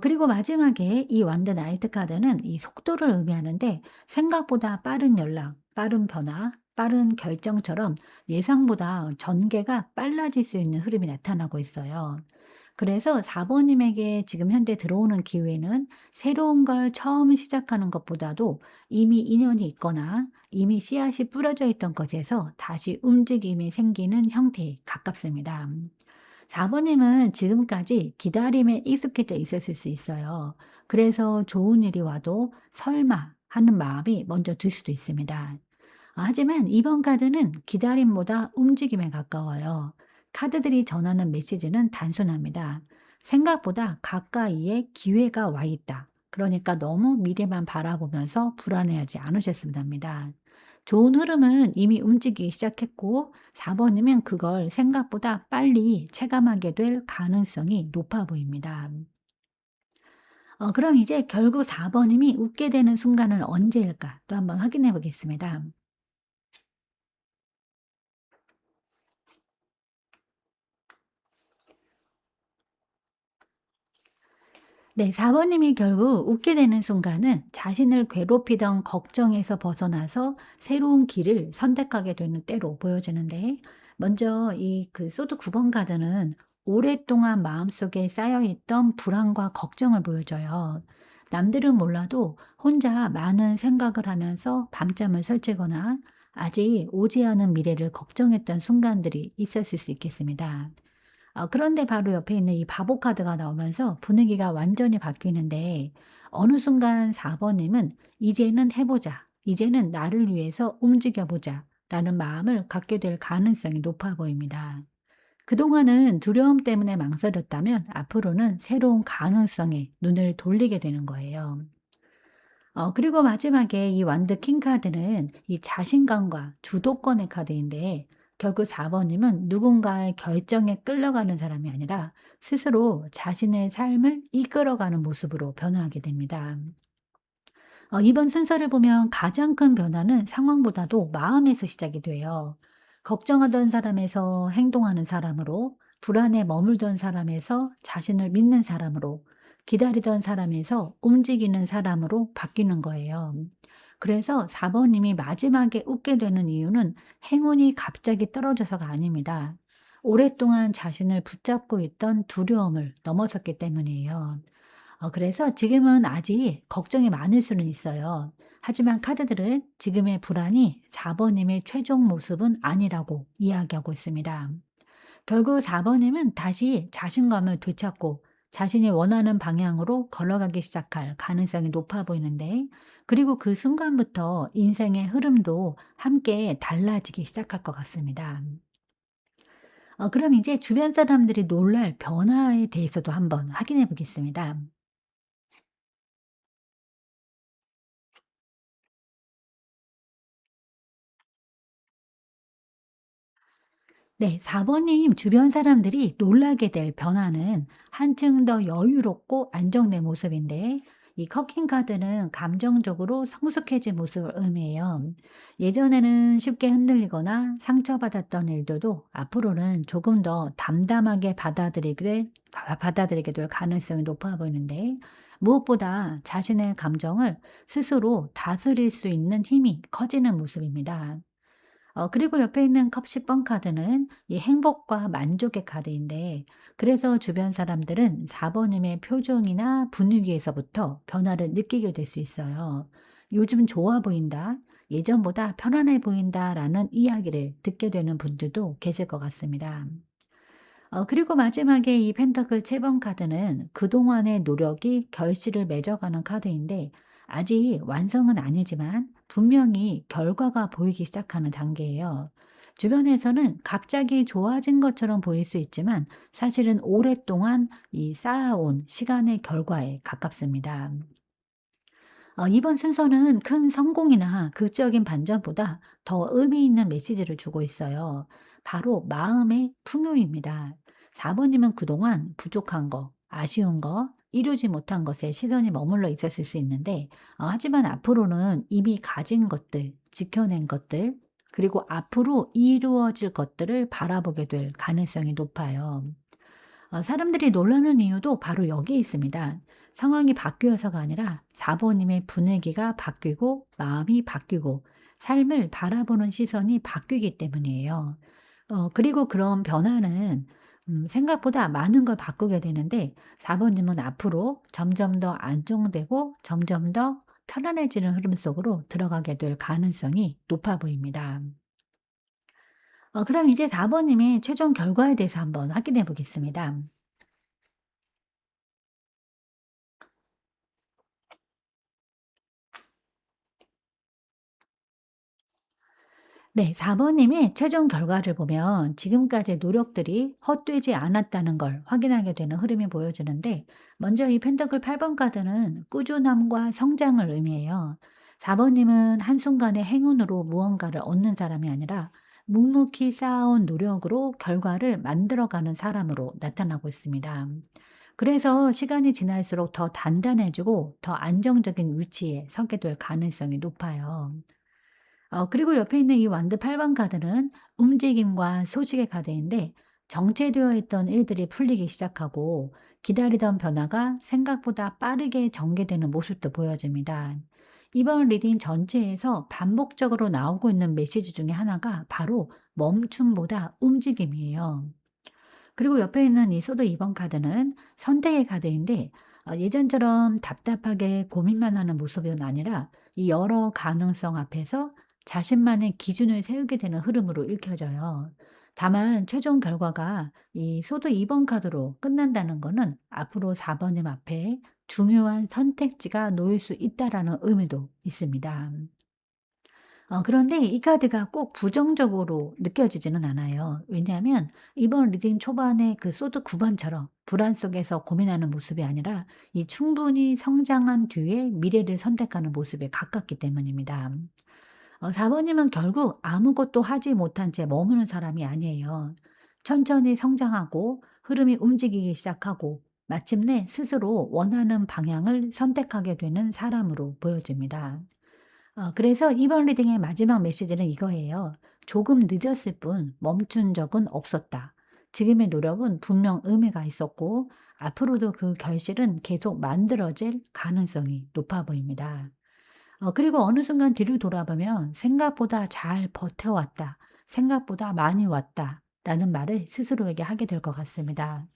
[SPEAKER 1] 그리고 마지막에 이 완드 나이트 카드는 이 속도를 의미하는데 생각보다 빠른 연락, 빠른 변화, 빠른 결정처럼 예상보다 전개가 빨라질 수 있는 흐름이 나타나고 있어요. 그래서 4번님에게 지금 현재 들어오는 기회는 새로운 걸 처음 시작하는 것보다도 이미 인연이 있거나 이미 씨앗이 뿌려져 있던 것에서 다시 움직임이 생기는 형태에 가깝습니다. 4번님은 지금까지 기다림에 익숙해져 있었을 수 있어요. 그래서 좋은 일이 와도 설마 하는 마음이 먼저 들 수도 있습니다. 하지만 이번 카드는 기다림보다 움직임에 가까워요. 카드들이 전하는 메시지는 단순합니다. 생각보다 가까이에 기회가 와 있다. 그러니까 너무 미래만 바라보면서 불안해하지 않으셨으면 합니다. 좋은 흐름은 이미 움직이기 시작했고 4번이면 그걸 생각보다 빨리 체감하게 될 가능성이 높아 보입니다. 그럼 이제 결국 4번님이 웃게 되는 순간은 언제일까? 또 한번 확인해 보겠습니다. 네, 4번님이 결국 웃게 되는 순간은 자신을 괴롭히던 걱정에서 벗어나서 새로운 길을 선택하게 되는 때로 보여지는데, 먼저 이 소드 9번 카드는 오랫동안 마음속에 쌓여있던 불안과 걱정을 보여줘요. 남들은 몰라도 혼자 많은 생각을 하면서 밤잠을 설치거나 아직 오지 않은 미래를 걱정했던 순간들이 있었을 수 있겠습니다. 그런데 바로 옆에 있는 이 바보 카드가 나오면서 분위기가 완전히 바뀌는데 어느 순간 4번님은 '이제는 해 보자. 이제는 나를 위해서 움직여 보자.' 라는 마음을 갖게 될 가능성이 높아 보입니다. 그동안은 두려움 때문에 망설였다면 앞으로는 새로운 가능성에 눈을 돌리게 되는 거예요. 그리고 마지막에 이 완드 킹 카드는 이 자신감과 주도권의 카드인데 결국 4번님은 누군가의 결정에 끌려가는 사람이 아니라 스스로 자신의 삶을 이끌어가는 모습으로 변화하게 됩니다. 이번 순서를 보면 가장 큰 변화는 상황보다도 마음에서 시작이 돼요. 걱정하던 사람에서 행동하는 사람으로, 불안에 머물던 사람에서 자신을 믿는 사람으로, 기다리던 사람에서 움직이는 사람으로 바뀌는 거예요. 그래서 4번님이 마지막에 웃게 되는 이유는 행운이 갑자기 떨어져서가 아닙니다. 오랫동안 자신을 붙잡고 있던 두려움을 넘어섰기 때문이에요. 그래서 지금은 아직 걱정이 많을 수는 있어요. 하지만 카드들은 지금의 불안이 4번님의 최종 모습은 아니라고 이야기하고 있습니다. 결국 4번님은 다시 자신감을 되찾고 자신이 원하는 방향으로 걸어가기 시작할 가능성이 높아 보이는데, 그리고 그 순간부터 인생의 흐름도 함께 달라지기 시작할 것 같습니다. 그럼 이제 주변 사람들이 놀랄 변화에 대해서도 한번 확인해 보겠습니다. 네, 4번님 주변 사람들이 놀라게 될 변화는 한층 더 여유롭고 안정된 모습인데, 이 커킹 카드는 감정적으로 성숙해진 모습을 의미해요. 예전에는 쉽게 흔들리거나 상처받았던 일들도 앞으로는 조금 더 담담하게 받아들이게 될 가능성이 높아 보이는데, 무엇보다 자신의 감정을 스스로 다스릴 수 있는 힘이 커지는 모습입니다. 그리고 옆에 있는 컵 10번 카드는 이 행복과 만족의 카드인데, 그래서 주변 사람들은 4번님의 표정이나 분위기에서부터 변화를 느끼게 될 수 있어요. 요즘 좋아 보인다, 예전보다 편안해 보인다라는 이야기를 듣게 되는 분들도 계실 것 같습니다. 그리고 마지막에 이 펜터클 7번 카드는 그동안의 노력이 결실을 맺어가는 카드인데 아직 완성은 아니지만 분명히 결과가 보이기 시작하는 단계예요. 주변에서는 갑자기 좋아진 것처럼 보일 수 있지만 사실은 오랫동안 이 쌓아온 시간의 결과에 가깝습니다. 이번 순서는 큰 성공이나 극적인 반전보다 더 의미 있는 메시지를 주고 있어요. 바로 마음의 풍요입니다. 4번님은 그동안 부족한 거, 아쉬운 거, 이루지 못한 것에 시선이 머물러 있었을 수 있는데, 하지만 앞으로는 이미 가진 것들, 지켜낸 것들, 그리고 앞으로 이루어질 것들을 바라보게 될 가능성이 높아요. 사람들이 놀라는 이유도 바로 여기에 있습니다. 상황이 바뀌어서가 아니라 4번님의 분위기가 바뀌고 마음이 바뀌고 삶을 바라보는 시선이 바뀌기 때문이에요. 그리고 그런 변화는 생각보다 많은 걸 바꾸게 되는데 4번님은 앞으로 점점 더 안정되고 점점 더 편안해지는 흐름 속으로 들어가게 될 가능성이 높아 보입니다. 그럼 이제 4번님의 최종 결과에 대해서 한번 확인해 보겠습니다. 네, 4번님의 최종 결과를 보면 지금까지의 노력들이 헛되지 않았다는 걸 확인하게 되는 흐름이 보여지는데, 먼저 이 펜더클 8번 카드는 꾸준함과 성장을 의미해요. 4번님은 한순간의 행운으로 무언가를 얻는 사람이 아니라 묵묵히 쌓아온 노력으로 결과를 만들어가는 사람으로 나타나고 있습니다. 그래서 시간이 지날수록 더 단단해지고 더 안정적인 위치에 서게 될 가능성이 높아요. 그리고 옆에 있는 이 완드 8번 카드는 움직임과 소식의 카드인데, 정체되어 있던 일들이 풀리기 시작하고 기다리던 변화가 생각보다 빠르게 전개되는 모습도 보여집니다. 이번 리딩 전체에서 반복적으로 나오고 있는 메시지 중에 하나가 바로 멈춤보다 움직임이에요. 그리고 옆에 있는 이 소드 2번 카드는 선택의 카드인데, 예전처럼 답답하게 고민만 하는 모습은 아니라 이 여러 가능성 앞에서 자신만의 기준을 세우게 되는 흐름으로 읽혀져요. 다만 최종 결과가 이 소드 2번 카드로 끝난다는 거는 앞으로 4번님 앞에 중요한 선택지가 놓일 수 있다라는 의미도 있습니다. 그런데 이 카드가 꼭 부정적으로 느껴지지는 않아요. 왜냐하면 이번 리딩 초반에 그 소드 9번처럼 불안 속에서 고민하는 모습이 아니라 이 충분히 성장한 뒤에 미래를 선택하는 모습에 가깝기 때문입니다. 4번님은 결국 아무것도 하지 못한 채 머무는 사람이 아니에요. 천천히 성장하고 흐름이 움직이기 시작하고 마침내 스스로 원하는 방향을 선택하게 되는 사람으로 보여집니다. 그래서 이번 리딩의 마지막 메시지는 이거예요. 조금 늦었을 뿐 멈춘 적은 없었다. 지금의 노력은 분명 의미가 있었고 앞으로도 그 결실은 계속 만들어질 가능성이 높아 보입니다. 그리고 어느 순간 뒤를 돌아보면 생각보다 잘 버텨왔다. 생각보다 많이 왔다. 라는 말을 스스로에게 하게 될 것 같습니다.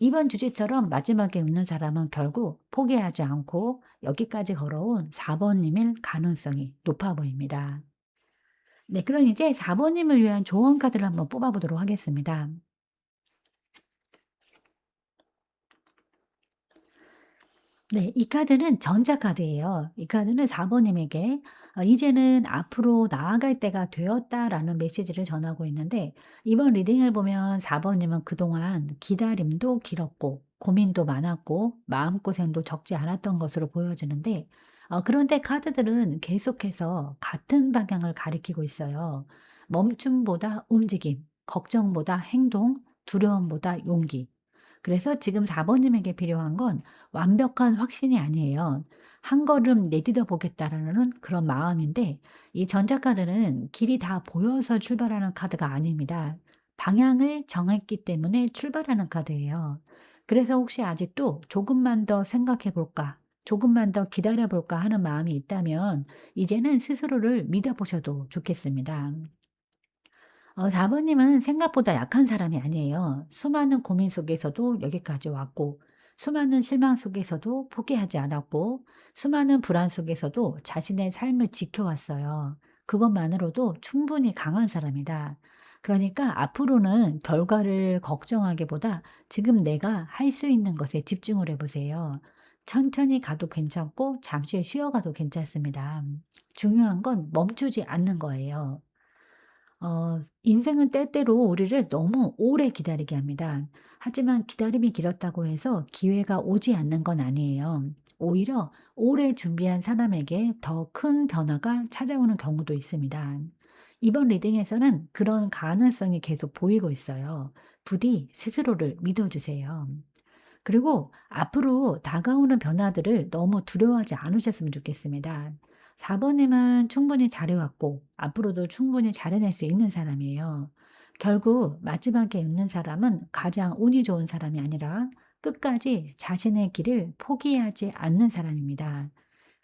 [SPEAKER 1] 이번 주제처럼 마지막에 웃는 사람은 결국 포기하지 않고 여기까지 걸어온 4번님일 가능성이 높아 보입니다. 네, 그럼 이제 4번님을 위한 조언 카드를 한번 뽑아보도록 하겠습니다. 네. 이 카드는 전자 카드예요. 이 카드는 4번님에게 "이제는 앞으로 나아갈 때가 되었다."라는 메시지를 전하고 있는데, 이번 리딩을 보면 4번님은 그동안 기다림도 길었고 고민도 많았고 마음고생도 적지 않았던 것으로 보여지는데, 그런데 카드들은 계속해서 같은 방향을 가리키고 있어요. 멈춤보다 움직임, 걱정보다 행동, 두려움보다 용기. 그래서 지금 4번님에게 필요한 건 완벽한 확신이 아니에요. 한 걸음 내딛어 보겠다라는 그런 마음인데, 이 전자카드는 길이 다 보여서 출발하는 카드가 아닙니다. 방향을 정했기 때문에 출발하는 카드예요. 그래서 혹시 아직도 조금만 더 생각해 볼까? 조금만 더 기다려 볼까 하는 마음이 있다면 이제는 스스로를 믿어 보셔도 좋겠습니다. 4번님은 생각보다 약한 사람이 아니에요. 수많은 고민 속에서도 여기까지 왔고, 수많은 실망 속에서도 포기하지 않았고, 수많은 불안 속에서도 자신의 삶을 지켜왔어요. 그것만으로도 충분히 강한 사람이다. 그러니까 앞으로는 결과를 걱정하기보다 지금 내가 할 수 있는 것에 집중을 해보세요. 천천히 가도 괜찮고, 잠시 쉬어가도 괜찮습니다. 중요한 건 멈추지 않는 거예요. 인생은 때때로 우리를 너무 오래 기다리게 합니다. 하지만 기다림이 길었다고 해서 기회가 오지 않는 건 아니에요. 오히려 오래 준비한 사람에게 더 큰 변화가 찾아오는 경우도 있습니다. 이번 리딩에서는 그런 가능성이 계속 보이고 있어요. 부디 스스로를 믿어주세요. 그리고 앞으로 다가오는 변화들을 너무 두려워하지 않으셨으면 좋겠습니다. 4번님은 충분히 잘해왔고, 앞으로도 충분히 잘해낼 수 있는 사람이에요. 결국 마지막에 있는 사람은 가장 운이 좋은 사람이 아니라 끝까지 자신의 길을 포기하지 않는 사람입니다.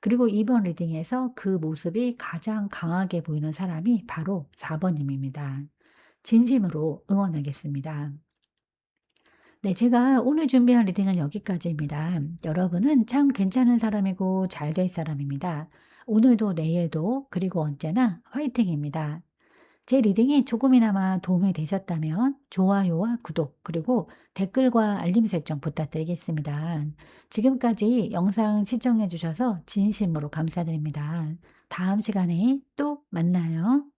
[SPEAKER 1] 그리고 이번 리딩에서 그 모습이 가장 강하게 보이는 사람이 바로 4번님입니다. 진심으로 응원하겠습니다. 네, 제가 오늘 준비한 리딩은 여기까지입니다. 여러분은 참 괜찮은 사람이고 잘 될 사람입니다. 오늘도 내일도 그리고 언제나 화이팅입니다. 제 리딩이 조금이나마 도움이 되셨다면 좋아요와 구독 그리고 댓글과 알림 설정 부탁드리겠습니다. 지금까지 영상 시청해 주셔서 진심으로 감사드립니다. 다음 시간에 또 만나요.